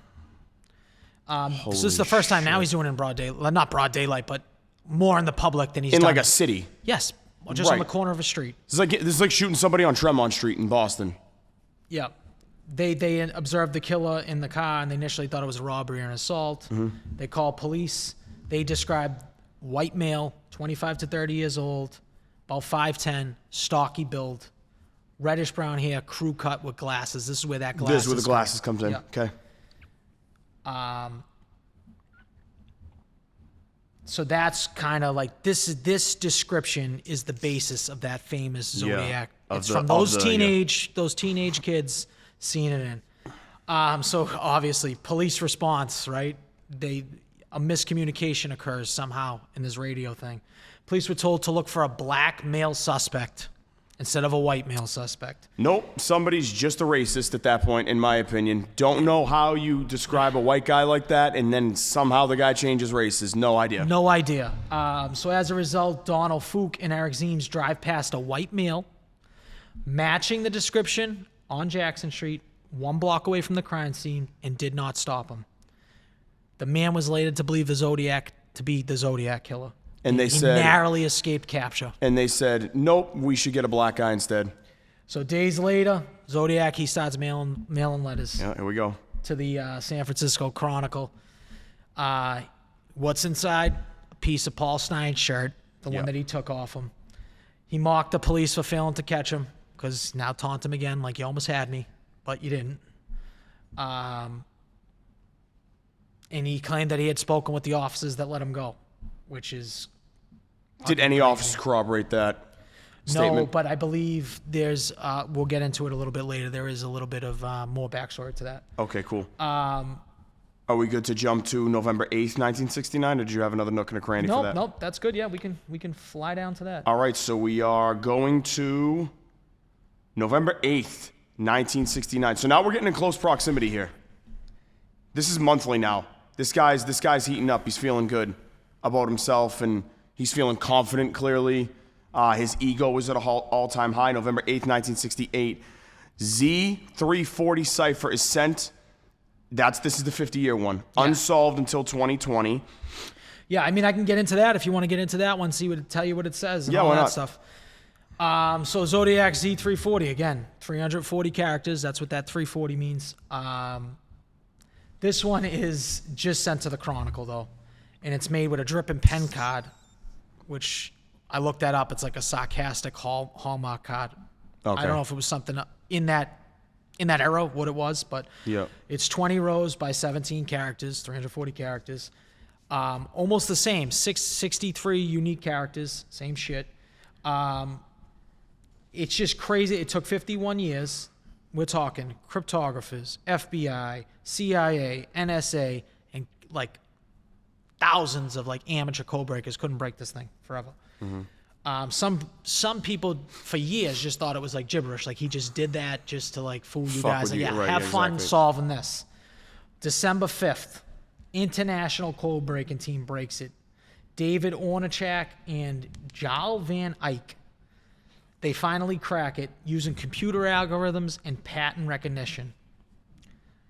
So this is the first time. Now he's doing it in broad daylight. Not broad daylight, but more in the public than he's in done. like a city. Yes, or just on the corner of a street. This is like shooting somebody on Tremont Street in Boston. Yeah. They observed the killer in the car, and they initially thought it was a robbery or an assault. They called police. They described white male, 25 to 30 years old, about 5'10", stocky build, reddish brown hair, crew cut with glasses. This is where that glasses. This is where the glasses comes in. Yeah. Okay. So that's kind of like this description is the basis of that famous Zodiac. It's from those teenage kids seeing it in. So obviously police response, right? A miscommunication occurs somehow in this radio thing. Police were told to look for a black male suspect instead of a white male suspect. Nope, somebody's just a racist at that point, in my opinion. Don't know how you describe a white guy like that, and then somehow the guy changes races. No idea. No idea. So as a result, Donald Fook and Eric Zeems drive past a white male, matching the description on Jackson Street, 1 block away from the crime scene, and did not stop him. The man was later to believe to be the Zodiac Killer. And he narrowly escaped capture. And they said, nope, we should get a black guy instead. So days later, Zodiac, he starts mailing letters. Yeah, here we go. To the San Francisco Chronicle. What's inside? A piece of Paul Stein's shirt, the one that he took off him. He mocked the police for failing to catch him, because now taunt him again like you almost had me, but you didn't. And he claimed that he had spoken with the officers that let him go, which is... Did any officers corroborate that statement? No, but I believe there's... we'll get into it a little bit later. There is a little bit of more backstory to that. Okay, cool. Are we good to jump to November 8th, 1969, or did you have another nook and a cranny for that? Nope, that's good. Yeah, we can fly down to that. All right, so we are going to November 8th, 1969. So now we're getting in close proximity here. This is monthly now. This guy's heating up. He's feeling good about himself, and he's feeling confident, clearly. His ego is at an all-time high. November 8th, 1968. Z340 cipher is sent. This is the 50-year one. Yeah. Unsolved until 2020. Yeah, I mean, I can get into that if you want to get into that one, tell you what it says and all that stuff. So Zodiac Z340, again, 340 characters. That's what that 340 means. This one is just sent to the Chronicle, though. And it's made with a dripping pen card, which I looked that up. It's like a sarcastic Hallmark card. Okay. I don't know if it was something in that era, what it was, but it's 20 rows by 17 characters, 340 characters. Almost the same, 63 unique characters, same shit. It's just crazy. It took 51 years. We're talking cryptographers, FBI, CIA, NSA, and like thousands of like amateur code breakers couldn't break this thing forever. Some people for years just thought it was like gibberish. Like he just did that just to like fool you guys. Like, have fun solving this. December 5th, international code breaking team breaks it. David Ornichak and Jal Van Eyck. They finally crack it using computer algorithms and pattern recognition.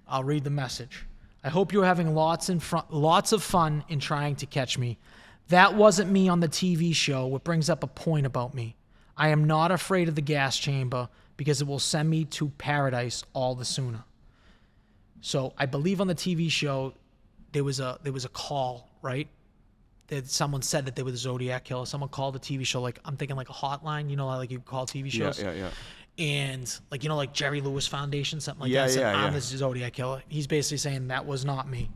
I'll read the message. I hope you're having lots of fun in trying to catch me. That wasn't me on the TV show, which brings up a point about me. I am not afraid of the gas chamber because it will send me to paradise all the sooner. So I believe on the TV show there was a call, right? That someone said that they were the Zodiac Killer. Someone called the TV show, like I'm thinking like a hotline, you know, like you call TV shows. Yeah. And like, you know, like Jerry Lewis Foundation, something like that. I'm the Zodiac Killer. He's basically saying that was not me.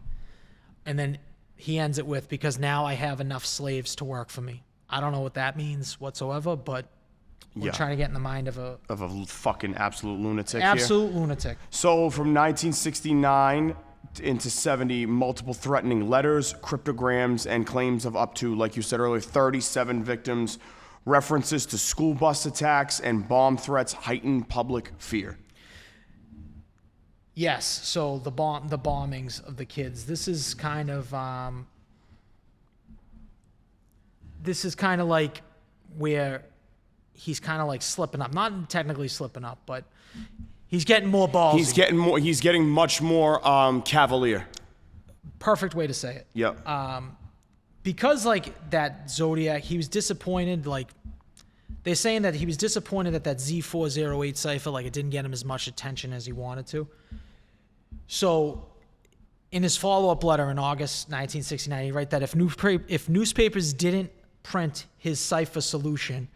And then he ends it with, because now I have enough slaves to work for me. I don't know what that means whatsoever, but we're trying to get in the mind of a fucking absolute lunatic absolute lunatic. So from 1969 into 70, multiple threatening letters, cryptograms, and claims of up to, like you said earlier, 37 victims. References to school bus attacks and bomb threats heightened public fear. Yes, so the bombings of the kids. This is kind of like where he's kind of like slipping up. Not technically slipping up, but he's getting more ballsy. He's getting much more cavalier. Perfect way to say it. Yep. Because like that Zodiac, he was disappointed. Like they're saying that he was disappointed that Z408 cipher, like it didn't get him as much attention as he wanted to. So in his follow-up letter in August 1969, he wrote that if newspapers didn't print his cipher solution,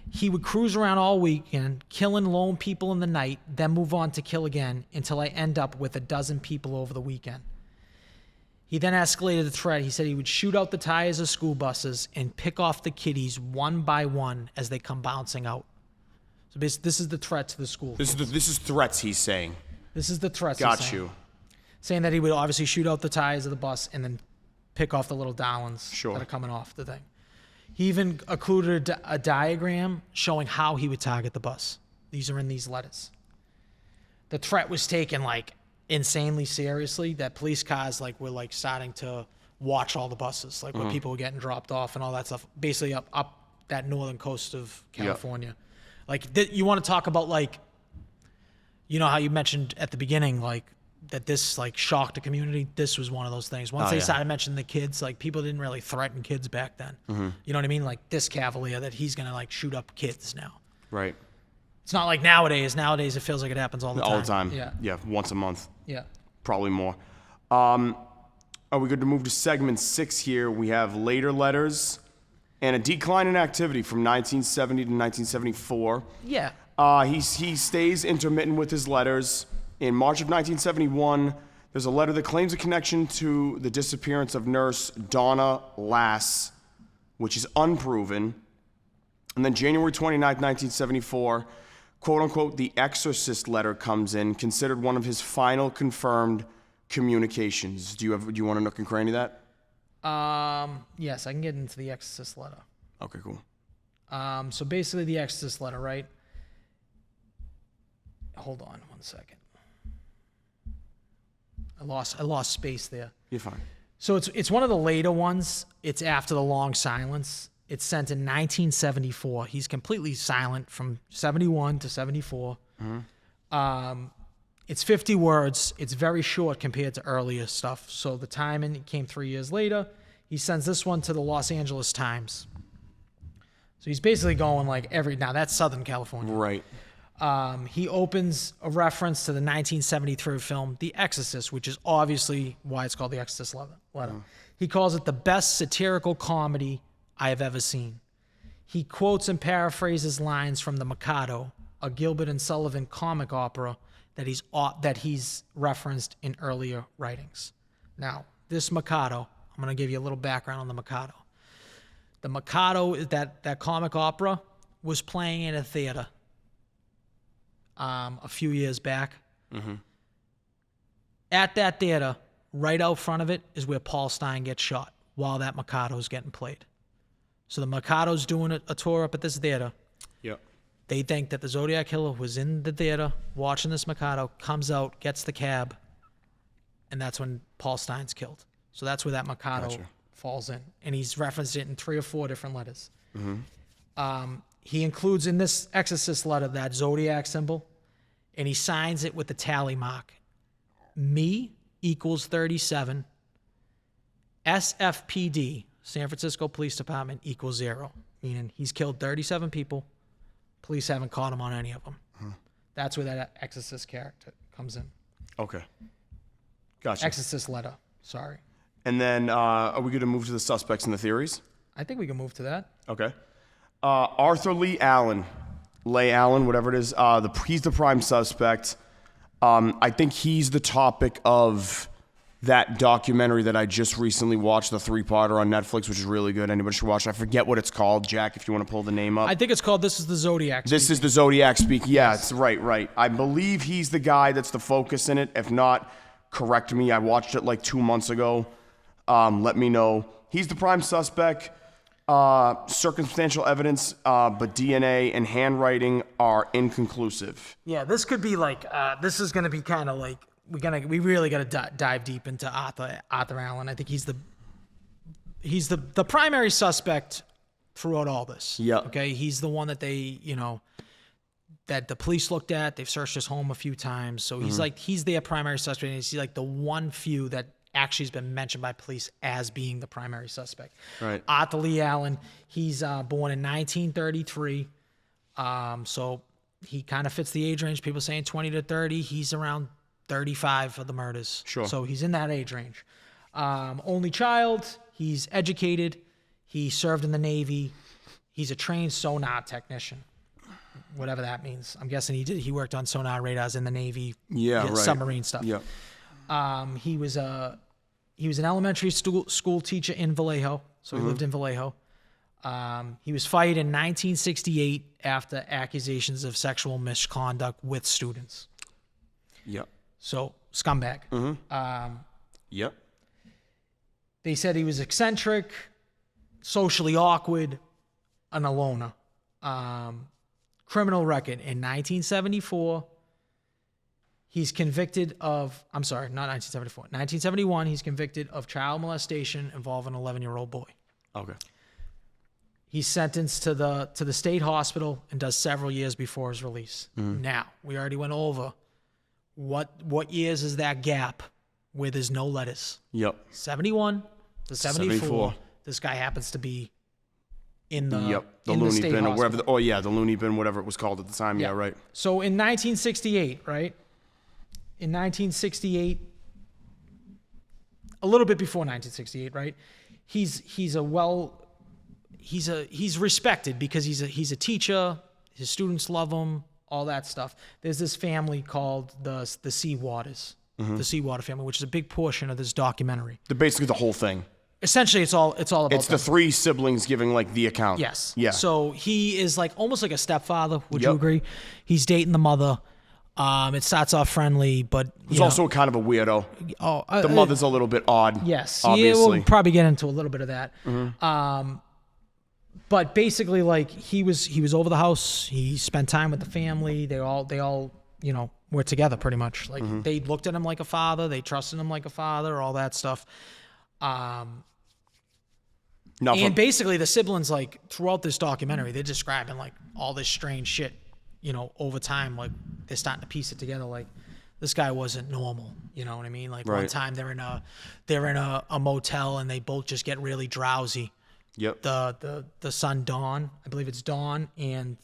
he would cruise around all weekend, killing lone people in the night, then move on to kill again until I end up with 12 people over the weekend. He then escalated the threat. He said he would shoot out the tires of school buses and pick off the kiddies one by one as they come bouncing out. So basically, this is the threat to the school. This is threats he's saying. This is the threats. Got you. Saying that he would obviously shoot out the tires of the bus and then pick off the little darlings Sure. that are coming off the thing. He even included a diagram showing how he would target the bus. These are in these letters. The threat was taken like insanely seriously, that police cars like were like starting to watch all the buses, like where people were getting dropped off and all that stuff, basically up that northern coast of California. Like you want to talk about like, you know how you mentioned at the beginning, like that this like shocked the community. This was one of those things. Once they started mentioning the kids, like people didn't really threaten kids back then. You know what I mean? Like this cavalier that he's going to like shoot up kids now. Right. It's not like nowadays. Nowadays it feels like it happens all the time. All the time. Yeah. Yeah, once a month. Yeah. Probably more. Are we good to move to segment 6 here? We have later letters and a decline in activity from 1970 to 1974. Yeah. He stays intermittent with his letters. In March of 1971, there's a letter that claims a connection to the disappearance of nurse Donna Lass, which is unproven. And then January 29, 1974, quote-unquote, the Exorcist letter comes in, considered one of his final confirmed communications. Do you want to nook and cranny that? Yes, I can get into the Exorcist letter. Okay, cool. So basically the Exorcist letter, right? Hold on one second. I lost space there. You're fine. So it's one of the later ones. It's after the long silence. It's sent in 1974. He's completely silent from 71 to 74. It's 50 words. It's very short compared to earlier stuff. So the timing came 3 years later. He sends this one to the Los Angeles Times. So he's basically going like now that's Southern California. Right. He opens a reference to the 1973 film The Exorcist, which is obviously why it's called The Exorcist letter. He calls it the best satirical comedy I have ever seen. He quotes and paraphrases lines from The Mikado, a Gilbert and Sullivan comic opera that he's referenced in earlier writings. Now, this Mikado, I'm going to give you a little background on The Mikado. The Mikado, that comic opera, was playing in a theater a few years back. At that theater, right out front of it, is where Paul Stine gets shot while that Mikado is getting played. So the Mikado's doing a tour up at this theater. Yep. They think that the Zodiac Killer was in the theater watching this Mikado, comes out, gets the cab, and that's when Paul Stine's killed. So that's where that Mikado falls in. And he's referenced it in 3 or 4 different letters. He includes in this Exorcist letter that Zodiac symbol, and he signs it with the tally mark. Me equals 37. SFPD, San Francisco Police Department, equals 0. Meaning he's killed 37 people. Police haven't caught him on any of them. That's where that Exorcist character comes in. Okay. Gotcha. Exorcist letter. Sorry. And then are we going to move to the suspects and the theories? I think we can move to that. Okay. Arthur Lee Allen, whatever it is, he's the prime suspect. I think he's the topic of that documentary that I just recently watched, the 3-parter on Netflix, which is really good. Anybody should watch it. I forget what it's called, Jack, if you want to pull the name up. I think it's called This is the Zodiac. This is the Zodiac speaking. Yeah, it's right. I believe he's the guy that's the focus in it. If not, correct me. I watched it like 2 months ago. Let me know. He's the prime suspect. Circumstantial evidence, but DNA and handwriting are inconclusive. Yeah, this could be like, this is going to be kind of like, we really got to dive deep into Arthur Allen. I think he's the primary suspect throughout all this. Yeah. Okay. He's the one that that the police looked at. They've searched his home a few times. So he's their primary suspect. And he's like the one few that actually has been mentioned by police as being the primary suspect. Right. Arthur Lee Allen, he's born in 1933. So he kind of fits the age range. People saying 20 to 30. He's around 35 for the murders. Sure. So he's in that age range. Only child. He's educated. He served in the Navy. He's a trained sonar technician, whatever that means. I'm guessing he worked on sonar radars in the Navy. Yeah, right. Submarine stuff. Yeah. He was an elementary school teacher in Vallejo. So he lived in Vallejo. He was fired in 1968 after accusations of sexual misconduct with students. Yep. So, scumbag. Yep. They said he was eccentric, socially awkward, and a loner. Criminal record in 1974. He's convicted of, I'm sorry, not 1974. 1971, he's convicted of child molestation involving an 11-year-old boy. Okay. He's sentenced to the state hospital and does several years before his release. Now, we already went over what years is that gap where there's no letters? Yep. 71 to 74. This guy happens to be in the the in loony state bin or hospital. wherever. The loony bin, whatever it was called at the time. Yeah, right. So in 1968, right? In 1968, a little bit before 1968, right? He's respected because he's a teacher. His students love him. All that stuff. There's this family called the Seawaters, the Seawater family, which is a big portion of this documentary. Basically, the whole thing. Essentially, it's all about. It's the 3 siblings giving like the account. Yes. Yeah. So he is like almost like a stepfather. Would you agree? He's dating the mother. It starts off friendly, but he's also kind of a weirdo. The mother's a little bit odd. Yes. Obviously. Yeah, we'll probably get into a little bit of that. But basically, like he was over the house. He spent time with the family. They all were together pretty much. Like they looked at him like a father. They trusted him like a father. All that stuff. And basically, the siblings, like throughout this documentary, they're describing like all this strange shit. Over time, like they're starting to piece it together. Like this guy wasn't normal. You know what I mean? Like one time they're in a motel and they both just get really drowsy. Yep. The son Don, I believe it's Don and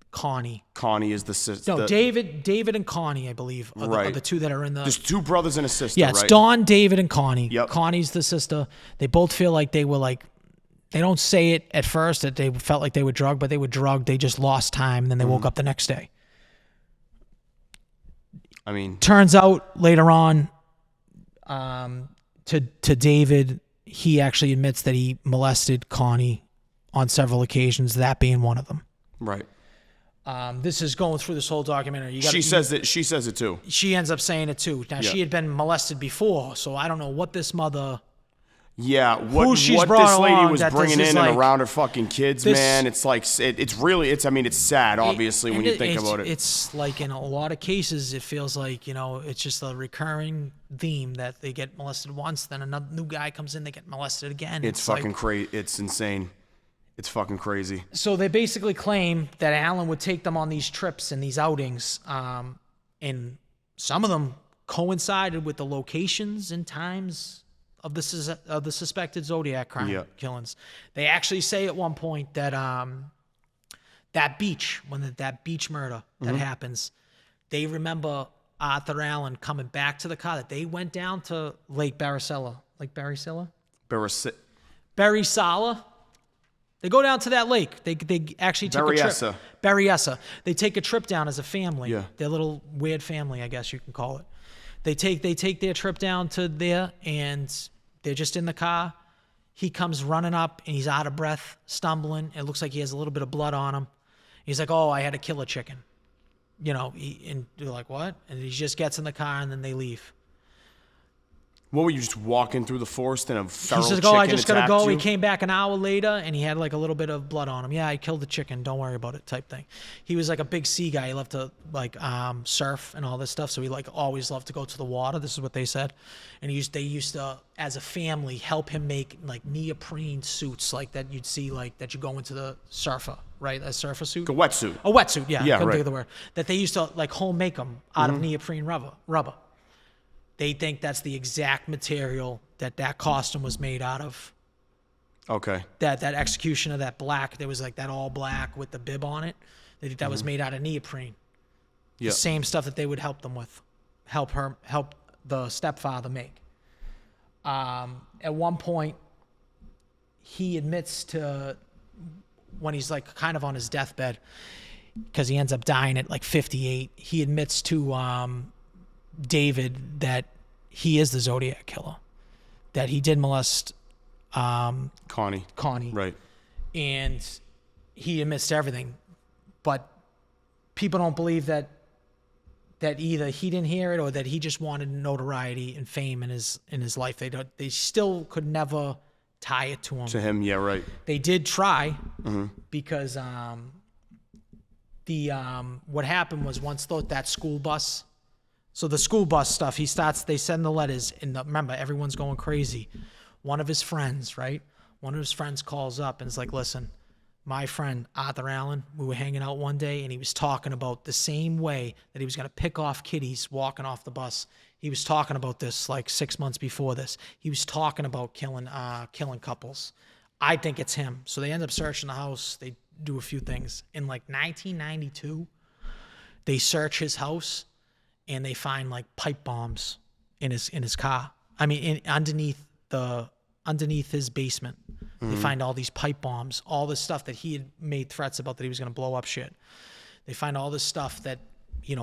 Connie. Connie is the sister. No, David and Connie, I believe, are the two that are in the. There's 2 brothers and a sister. Yeah, it's right? Don, David, and Connie. Yep. Connie's the sister. They both feel like they were like. They don't say it at first that they felt like they were drugged, but they were drugged. They just lost time, and then they woke up the next day. I mean, turns out later on, to David, he actually admits that he molested Connie on several occasions, that being one of them. Right. This is going through this whole documentary. She says it too. She ends up saying it too. Now, she had been molested before, so I don't know what this mother... Yeah, what this lady was bringing in and around her fucking kids, man. It's like, it's sad, obviously, when you think about it. It's like in a lot of cases, it feels like, it's just a recurring theme that they get molested once, then another new guy comes in, they get molested again. It's fucking crazy. It's insane. It's fucking crazy. So they basically claim that Allen would take them on these trips and these outings, and some of them coincided with the locations and times of the suspected Zodiac crime killings. They actually say at one point that that beach, when that beach murder that happens, they remember Arthur Allen coming back to the car, that they went down to Lake Barisala. Lake Barisala? Barisala. They go down to that lake. They actually take a trip. Berryessa. They take a trip down as a family. Yeah. Their little weird family, I guess you can call it. They take their trip down to there, and they're just in the car. He comes running up, and he's out of breath, stumbling. It looks like he has a little bit of blood on him. He's like, "Oh, I had to kill a chicken." And they're like, "What?" And he just gets in the car, and then they leave. What were you just walking through the forest and a feral He says, chicken "Oh, I just gotta attacked go." you? He came back an hour later, and he had like a little bit of blood on him. "Yeah, I killed the chicken. Don't worry about it," type thing. He was like a big sea guy. He loved to like surf and all this stuff. So he like always loved to go to the water. This is what they said. And they used to, as a family, help him make like neoprene suits like that you'd see like that you go into the surfer, right? A surfer suit. A wetsuit. A wetsuit, yeah. Yeah, Couldn't right. think of the word. That they used to like home make them out of neoprene rubber. They think that's the exact material that costume was made out of. Okay. That execution of that black, there was like that all black with the bib on it. They think that was made out of neoprene. Yeah. The same stuff that they would help them with, help the stepfather make. At one point, he admits to, when he's like kind of on his deathbed, because he ends up dying at like 58, he admits to David that he is the Zodiac Killer, that he did molest Connie. Right. And he admits to everything. But people don't believe that either he didn't hear it or that he just wanted notoriety and fame in his life. They still could never tie it to him. To him, yeah, right. They did try because what happened was once that school bus. So the school bus stuff, they send the letters, and remember, everyone's going crazy. One of his friends, right? One of his friends calls up and is like, "Listen, my friend Arthur Allen, we were hanging out one day, and he was talking about the same way that he was going to pick off kiddies walking off the bus. He was talking about this like 6 months before this. He was talking about killing couples. I think it's him." So they end up searching the house. They do a few things. In like 1992, they search his house, and they find like pipe bombs in his car. I mean, underneath his basement, they find all these pipe bombs, all this stuff that he had made threats about that he was going to blow up shit. They find all this stuff that,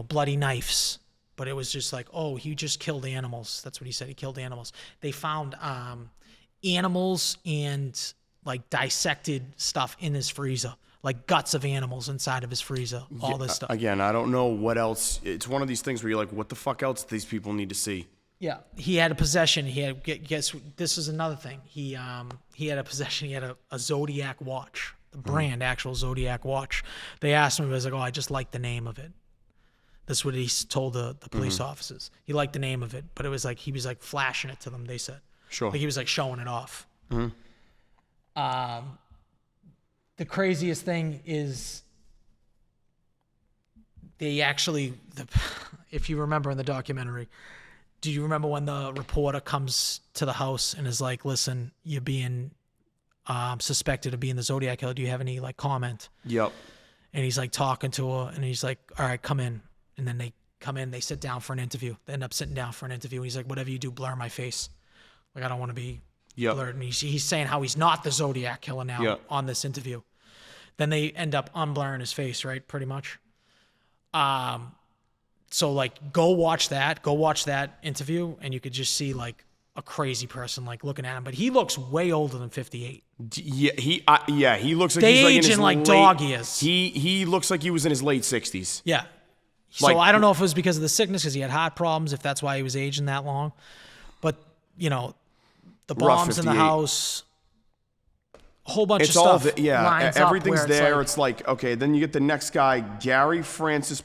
bloody knives, but it was just like, oh, he just killed animals. That's what he said. He killed animals. They found animals and like dissected stuff in his freezer. Like guts of animals inside of his freezer, all this stuff. Again, I don't know what else. It's one of these things where you're like, what the fuck else do these people need to see? Yeah, he had a possession. He had, guess this is another thing. He had a possession. He had a Zodiac watch, the brand, actual Zodiac watch. They asked him, he was like, "Oh, I just like the name of it." That's what he told the police officers. He liked the name of it, but it was like he was like flashing it to them. They said, Sure, like he was like showing it off. The craziest thing is they actually, if you remember in the documentary, do you remember when the reporter comes to the house and is like, "Listen, you're being suspected of being the Zodiac Killer. Do you have any like comment?" Yep. And he's like talking to her, and he's like, "All right, come in." And then they come in, they sit down for an interview. They end up sitting down for an interview, and he's like, "Whatever you do, blur my face. Like, I don't want to be blurred." And he's saying how he's not the Zodiac Killer now on this interview. Then they end up unblurring his face, right? Pretty much. So like, go watch that interview, and you could just see like a crazy person like looking at him. But he looks way older than 58. Yeah, he looks like They he's like age in his in like late, dog years. He looks like he was in his late 60s. Yeah. So Like- I don't know if it was because of the sickness, because he had heart problems, if that's why he was aging that long. But, the bombs in the 58. house, a whole bunch It's of all stuff. yeah. lines up Everything's where there. like- It's like, okay. Then you get the next guy, Gary Francis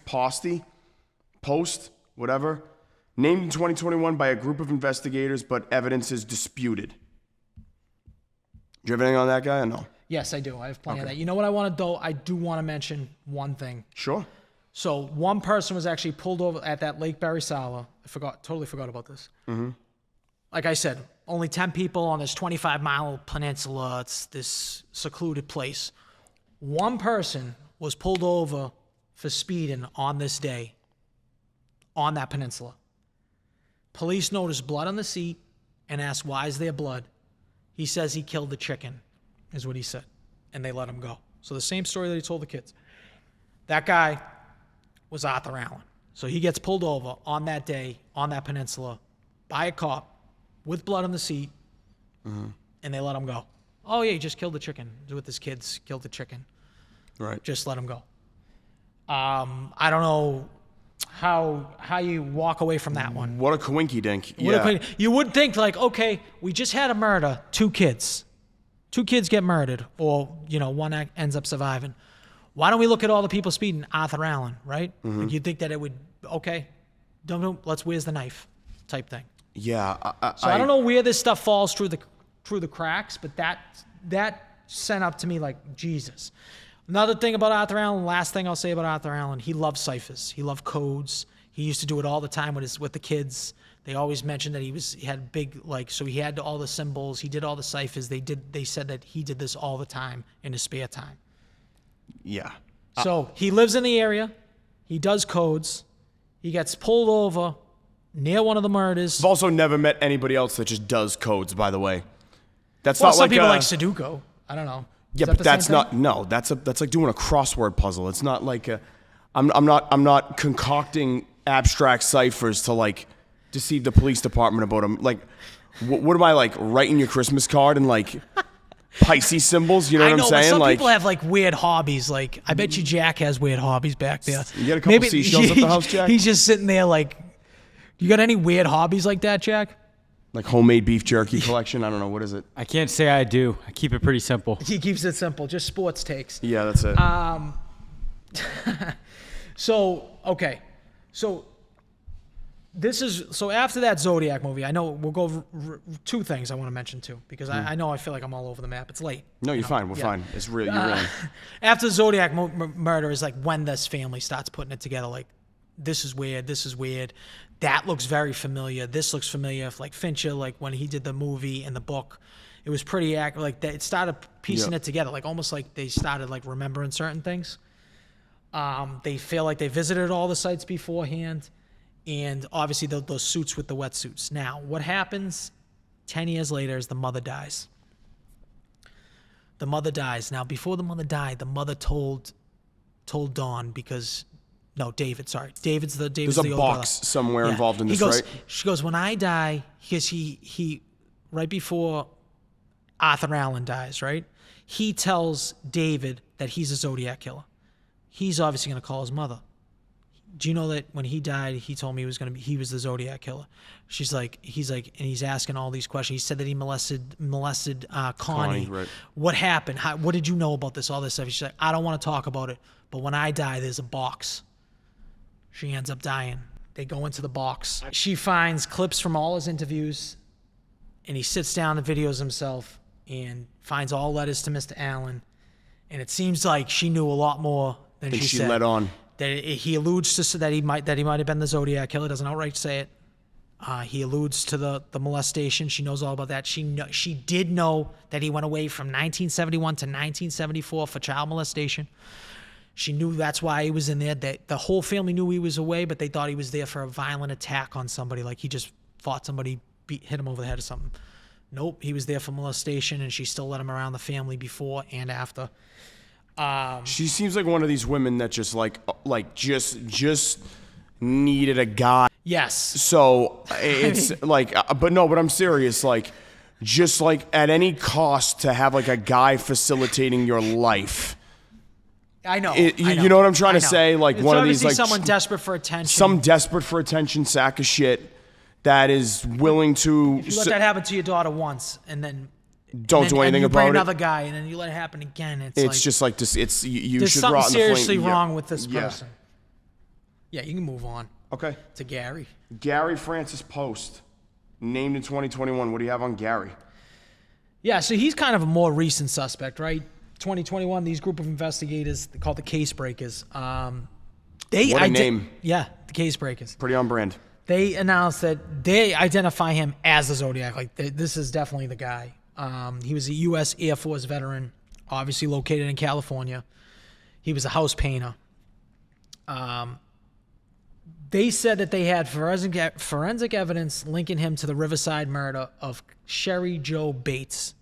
Post, whatever, named in 2021 by a group of investigators, but evidence is disputed. Do you have anything on that guy or no? Yes, I do. I have plenty of that. You know what I want to do? I do want to mention one thing. Sure. So one person was actually pulled over at that Lake Berisala. Totally forgot about this. Like I said, only 10 people on this 25-mile peninsula. It's this secluded place. One person was pulled over for speeding on this day on that peninsula. Police noticed blood on the seat and asked, "Why is there blood?" He says he killed the chicken, is what he said. And they let him go. So the same story that he told the kids. That guy was Arthur Allen. So he gets pulled over on that day on that peninsula by a cop with blood on the seat, and they let him go. Oh, yeah, he just killed the chicken. With his kids, killed the chicken. Right. Just let him go. I don't know how you walk away from that one. What a coinky dink. Yeah. You would think, like, okay, we just had a murder, 2 kids. 2 kids get murdered, or, one ends up surviving. Why don't we look at all the people speeding? Arthur Allen, right? Like, you'd think that it would, okay, where's the knife type thing. Yeah. I don't know where this stuff falls through the cracks, but that sent up to me like, Jesus. Another thing about Arthur Allen, last thing I'll say about Arthur Allen, he loved ciphers. He loved codes. He used to do it all the time with the kids. They always mentioned that he had big, so he had all the symbols. He did all the ciphers. They said that he did this all the time in his spare time. Yeah. So he lives in the area. He does codes. He gets pulled over near one of the murders. I've also never met anybody else that just does codes, by the way. That's Well, not some like people like Sudoku. I don't know. Yeah, but that's not. No, that's like doing a crossword puzzle. It's not like I'm not concocting abstract ciphers to deceive the police department about them. Like, what am I writing your Christmas card and Pisces symbols? You know what I'm saying? But some people have weird hobbies. I bet you Jack has weird hobbies back there. You got a couple seashells at the house, Jack? He's just sitting there you got any weird hobbies like that, Jack? Like homemade beef jerky collection? I don't know. What is it? I can't say I do. I keep it pretty simple. He keeps it simple. Just sports takes. Yeah, that's it. So after that Zodiac movie, I know we'll go over 2 things I want to mention too, because I know I feel like I'm all over the map. It's late. No, you're fine. We're fine. It's real. You're really. After the Zodiac murder is when this family starts putting it together. This is weird. This is weird. That looks very familiar. This looks familiar. Fincher, when he did the movie and the book, it was pretty accurate. It started piecing it together, almost like they started remembering certain things. They feel like they visited all the sites beforehand, and obviously those suits with the wetsuits. Now, what happens 10 years later is the mother dies. The mother dies. Now, before the mother died, the mother told Dawn because. No, David. Sorry, David's the There's a old box brother. somewhere involved in this, right? She goes, when I die, because he right before Arthur Allen dies, right? He tells David that he's a Zodiac killer. He's obviously going to call his mother. Do you know that when he died, he told me he was the Zodiac killer? He's like, and he's asking all these questions. He said that he molested Connie. Right. What happened? What did you know about this? All this stuff. She's like, I don't want to talk about it. But when I die, there's a box. She ends up dying. They go into the box. She finds clips from all his interviews, and he sits down and videos himself and finds all letters to Mr. Allen. And it seems like she knew a lot more than she said. let on. That he alludes to that he might have been the Zodiac killer. Doesn't outright say it. He alludes to the molestation. She knows all about that. She did know that he went away from 1971 to 1974 for child molestation. She knew that's why he was in there. That the whole family knew he was away, but they thought he was there for a violent attack on somebody, like he just fought somebody, hit him over the head or something. Nope, he was there for molestation, and she still let him around the family before and after. She seems like one of these women that just just needed a guy. Yes. So it's but I'm serious. Just at any cost to have a guy facilitating your life. I know. You know what I'm trying to say? It's One of these someone desperate for attention. Some desperate for attention sack of shit that is willing to. You let that happen to your daughter once, and then don't do anything about it. Another guy, and then you let it happen again. It's just like this. It's you there's should something rot in the flame. seriously wrong with this person. Yeah, you can move on. Okay. To Gary. Gary Francis Post, named in 2021. What do you have on Gary? Yeah, so he's kind of a more recent suspect, right? 2021, these group of investigators, they're called the Case Breakers. What a name. Yeah, the Case Breakers. Pretty on brand. They announced that they identify him as the Zodiac. This is definitely the guy. He was a U.S. Air Force veteran, obviously located in California. He was a house painter. They said that they had forensic evidence linking him to the Riverside murder of Sherry Jo Bates,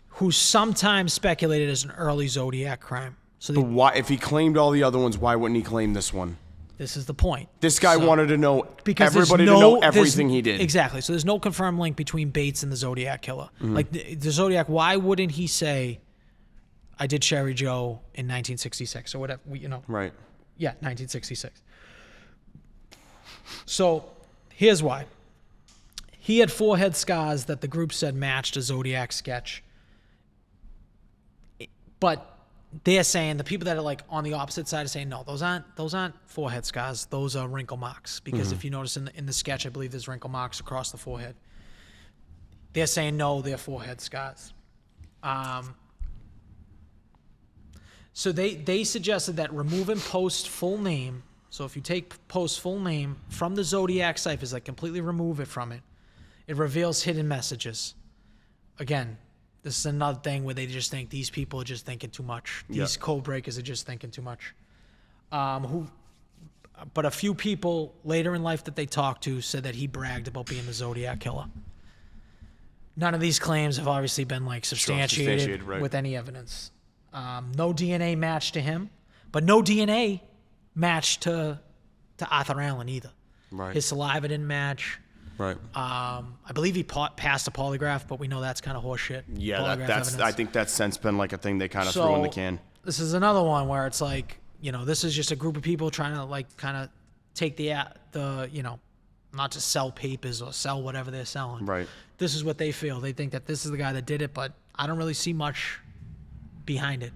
who sometimes speculated as an early Zodiac crime. So why, if he claimed all the other ones, why wouldn't he claim this one? This is the point. This guy wanted to know because everybody to know everything he did. Exactly. So there's no confirmed link between Bates and the Zodiac Killer. Like the Zodiac, why wouldn't he say, I did Sherry Joe in 1966 or whatever, Right. Yeah, 1966. So here's why. He had forehead scars that the group said matched a Zodiac sketch. But they're saying, the people that are like on the opposite side are saying, no, those aren't forehead scars. Those are wrinkle marks. Because if you notice in the sketch, I believe there's wrinkle marks across the forehead. They're saying, no, they're forehead scars. So they suggested that removing Post's full name, so if you take Post's full name from the Zodiac ciphers, like completely remove it from it, it reveals hidden messages. Again, this is another thing where they just think these people are just thinking too much. These code breakers are just thinking too much. But a few people later in life that they talked to said that he bragged about being the Zodiac Killer. None of these claims have obviously been like substantiated right. with any evidence. No DNA matched to him, but no DNA matched to Arthur Allen either. Right. His saliva didn't match. Right. I believe he passed a polygraph, but we know that's kind of horseshit. Yeah, that's. Evidence. I think that's since been like a thing they kind of threw in the can. This is another one where it's like, this is just a group of people trying to like kind of take the not to sell papers or sell whatever they're selling. Right. This is what they feel. They think that this is the guy that did it, but I don't really see much behind it.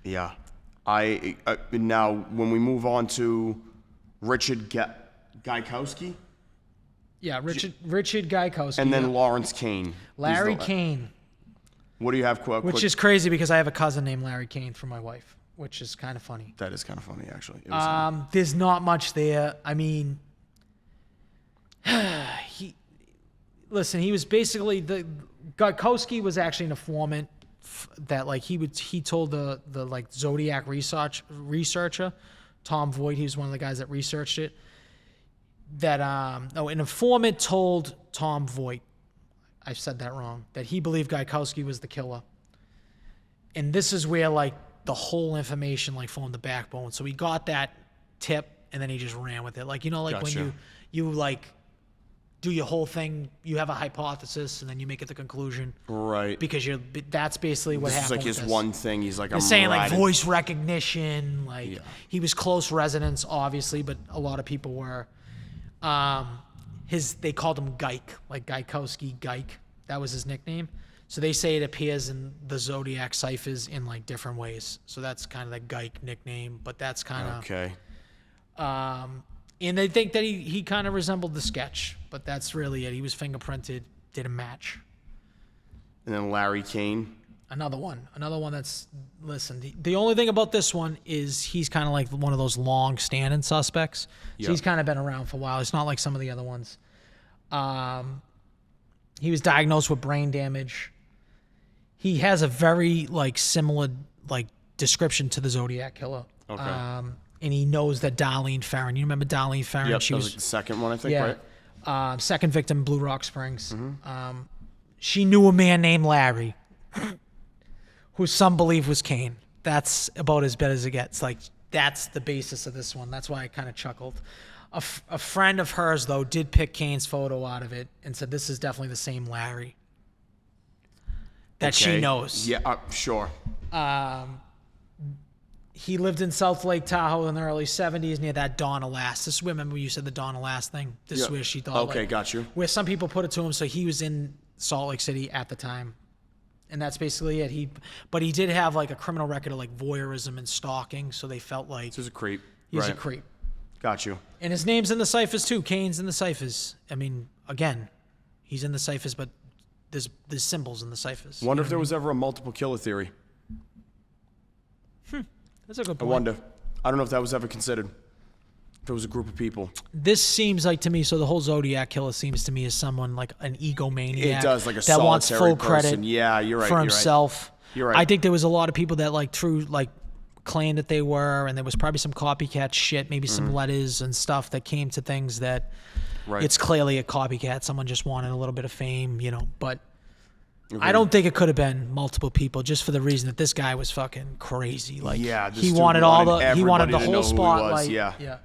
Yeah. I now when we move on to Richard Gaikowski. Yeah, Richard Gaikowski. And then Lawrence Kane. Larry Kane. What do you have? Which is crazy because I have a cousin named Larry Kane for my wife, which is kind of funny. That is kind of funny, actually. There's not much there. I mean, he was basically Gaikowski was actually an informant that like he told the like Zodiac researcher Tom Voigt, he was one of the guys that researched it, that an informant told Tom Voigt, I said that wrong, that he believed Gaikowski was the killer. And this is where like the whole information like formed the backbone. So he got that tip and then he just ran with it. Like, like Gotcha. when you like do your whole thing, you have a hypothesis and then you make it the conclusion. Right. Because that's basically what happened. This is like his one thing. He's like, I'm saying like voice recognition, like he was close residence, obviously, but a lot of people were. They called him Geik, like Gaikowski Geik. That was his nickname. So they say it appears in the Zodiac ciphers in like different ways. So that's kind of the Geik nickname, but that's kind of okay. And they think that he kind of resembled the sketch, but that's really it. He was fingerprinted, didn't match. And then Larry Kane. Another one that's, listen, the only thing about this one is he's kind of like one of those long-standing suspects. So he's kind of been around for a while. It's not like some of the other ones. He was diagnosed with brain damage. He has a very like similar like description to the Zodiac Killer. Okay. And he knows that Darlene Farron. You remember Darlene Farron? Yep, She that was like the second one, I think, right? Second victim, Blue Rock Springs. She knew a man named Larry, who some believe was Kane. That's about as bad as it gets. Like, that's the basis of this one. That's why I kind of chuckled. A friend of hers, though, did pick Kane's photo out of it and said this is definitely the same Larry that she knows. Yeah, sure. He lived in South Lake Tahoe in the early 70s near that Donna Lass. This is where, remember you said the Donna Lass thing? This is where she thought. Okay, got you. Where some people put it to him, so he was in Salt Lake City at the time. And that's basically it. But he did have like a criminal record of like voyeurism and stalking, so they felt like This is a creep. he's a creep. Got you. And his name's in the ciphers too. Kane's in the ciphers. I mean, again, he's in the ciphers, but there's symbols in the ciphers. Wonder if there was ever a multiple killer theory. That's a good I point. wonder. I don't know if that was ever considered. If it was a group of people. This seems like to me, so the whole Zodiac Killer seems to me as someone like an egomaniac. It does, like a that wants solitary full credit person. Yeah, you're right. for himself. You're right. I think there was a lot of people that like claimed that they were, and there was probably some copycat shit, maybe some letters and stuff that came to things that it's clearly a copycat. Someone just wanted a little bit of fame, but I don't think it could have been multiple people, just for the reason that this guy was fucking crazy. Like, Yeah, this he dude wanted everybody the to whole know who he spotlight. was, yeah.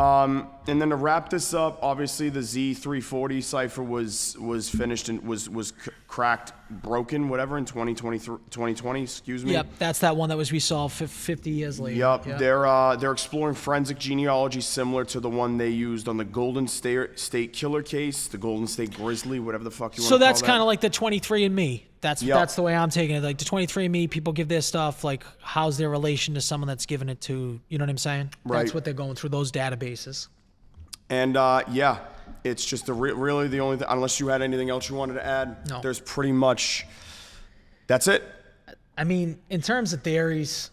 And then to wrap this up, obviously the Z340 cipher was finished and was cracked, broken, whatever, in 2020, excuse me. Yep, that's that one that was resolved 50 years later. Yep. They're exploring forensic genealogy similar to the one they used on the Golden State Killer case, the Golden State Grizzly, whatever the fuck you want to call that. So that's kind of like the 23andMe. That's the way I'm taking it. Like the 23andMe, people give their stuff. Like, how's their relation to someone that's given it to? You know what I'm saying? Right. That's what they're going through, those databases. And yeah, it's just really the only thing. Unless you had anything else you wanted to add, No. There's pretty much. That's it. I mean, in terms of theories,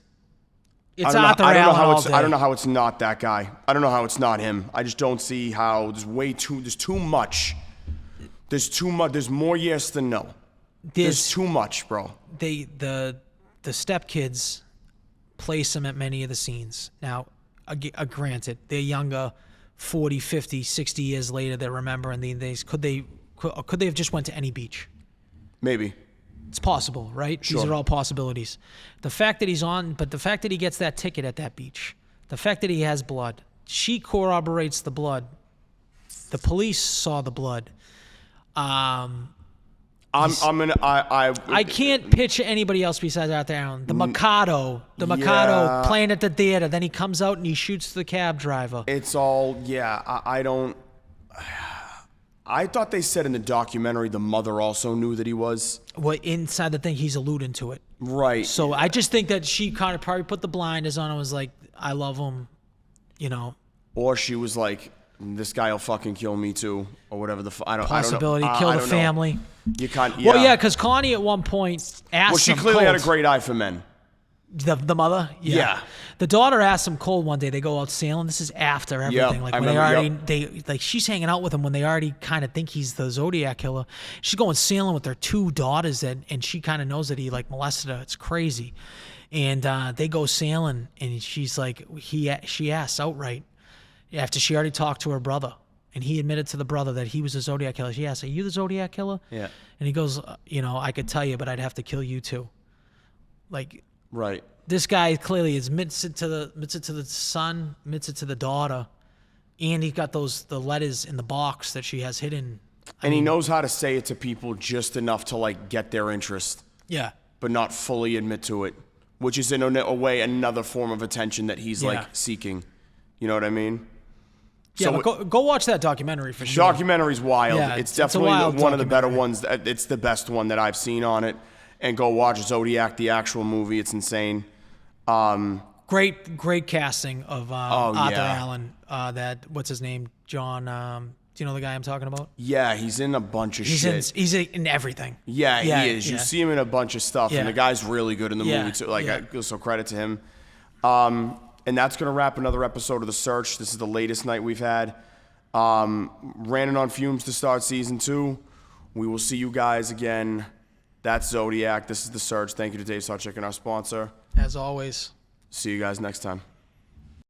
it's I Arthur don't know Allen how all it's. day. I don't know how it's not that guy. I don't know how it's not him. I just don't see how. There's too much. There's too much. There's more yes than no. There's too much, bro. The stepkids place him at many of the scenes. Now, granted, they're younger, 40, 50, 60 years later, they're remembering these days. Could they have just went to any beach? Maybe. It's possible, right? Sure. These are all possibilities. The fact that the fact that he gets that ticket at that beach, the fact that he has blood, she corroborates the blood. The police saw the blood. I can't picture anybody else besides Arthur Allen. The Mikado playing at the theater. Then he comes out and he shoots the cab driver. It's all, yeah, I don't. I thought they said in the documentary the mother also knew that he was. Well, inside the thing, he's alluding to it. Right. So I just think that she kind of probably put the blinders on and was like, I love him, you know. Or she was like, this guy will fucking kill me too, or whatever the I don't Possibility, I don't know. kill I the don't know. family. You can't, yeah. Well, yeah, because Connie at one point asked Well, she him clearly had a cold. great eye for men. The mother? Yeah. The daughter asked him cold one day. They go out sailing. This is after everything. Like I when they remember, already she's hanging out with him when they already kind of think he's the Zodiac Killer. She's going sailing with their two daughters and she kind of knows that he like molested her. It's crazy. And they go sailing and she's like she asks outright after she already talked to her brother. And he admitted to the brother that he was a Zodiac Killer. She asked, "Are you the Zodiac Killer?" Yeah. And he goes, I could tell you, but I'd have to kill you too. Like, Right. this guy clearly is admits it to the son, admits it to the daughter, and he got the letters in the box that she has hidden. And he knows how to say it to people just enough to like get their interest, Yeah. but not fully admit to it, which is in a way another form of attention that he's Yeah. like seeking. You know what I mean? Yeah, So but go watch that documentary for sure. Documentary's wild. Yeah, it's it's a definitely wild one of the better documentary. ones. It's the best one that I've seen on it. And go watch Zodiac, the actual movie. It's insane. Great casting of Arthur yeah. Allen. What's his name? John. Do you know the guy I'm talking about? Yeah, he's in a bunch of He's shit. in everything. Yeah, he is. You yeah. see him in a bunch of stuff, Yeah. and the guy's really good in the Yeah, movie too. Like, yeah. so credit to him. And that's gonna wrap another episode of The Search. This is the latest night we've had. Ran on fumes to start season 2. We will see you guys again. That's Zodiac. This is The Search. Thank you to Dave Sarchik, our sponsor. As always. See you guys next time.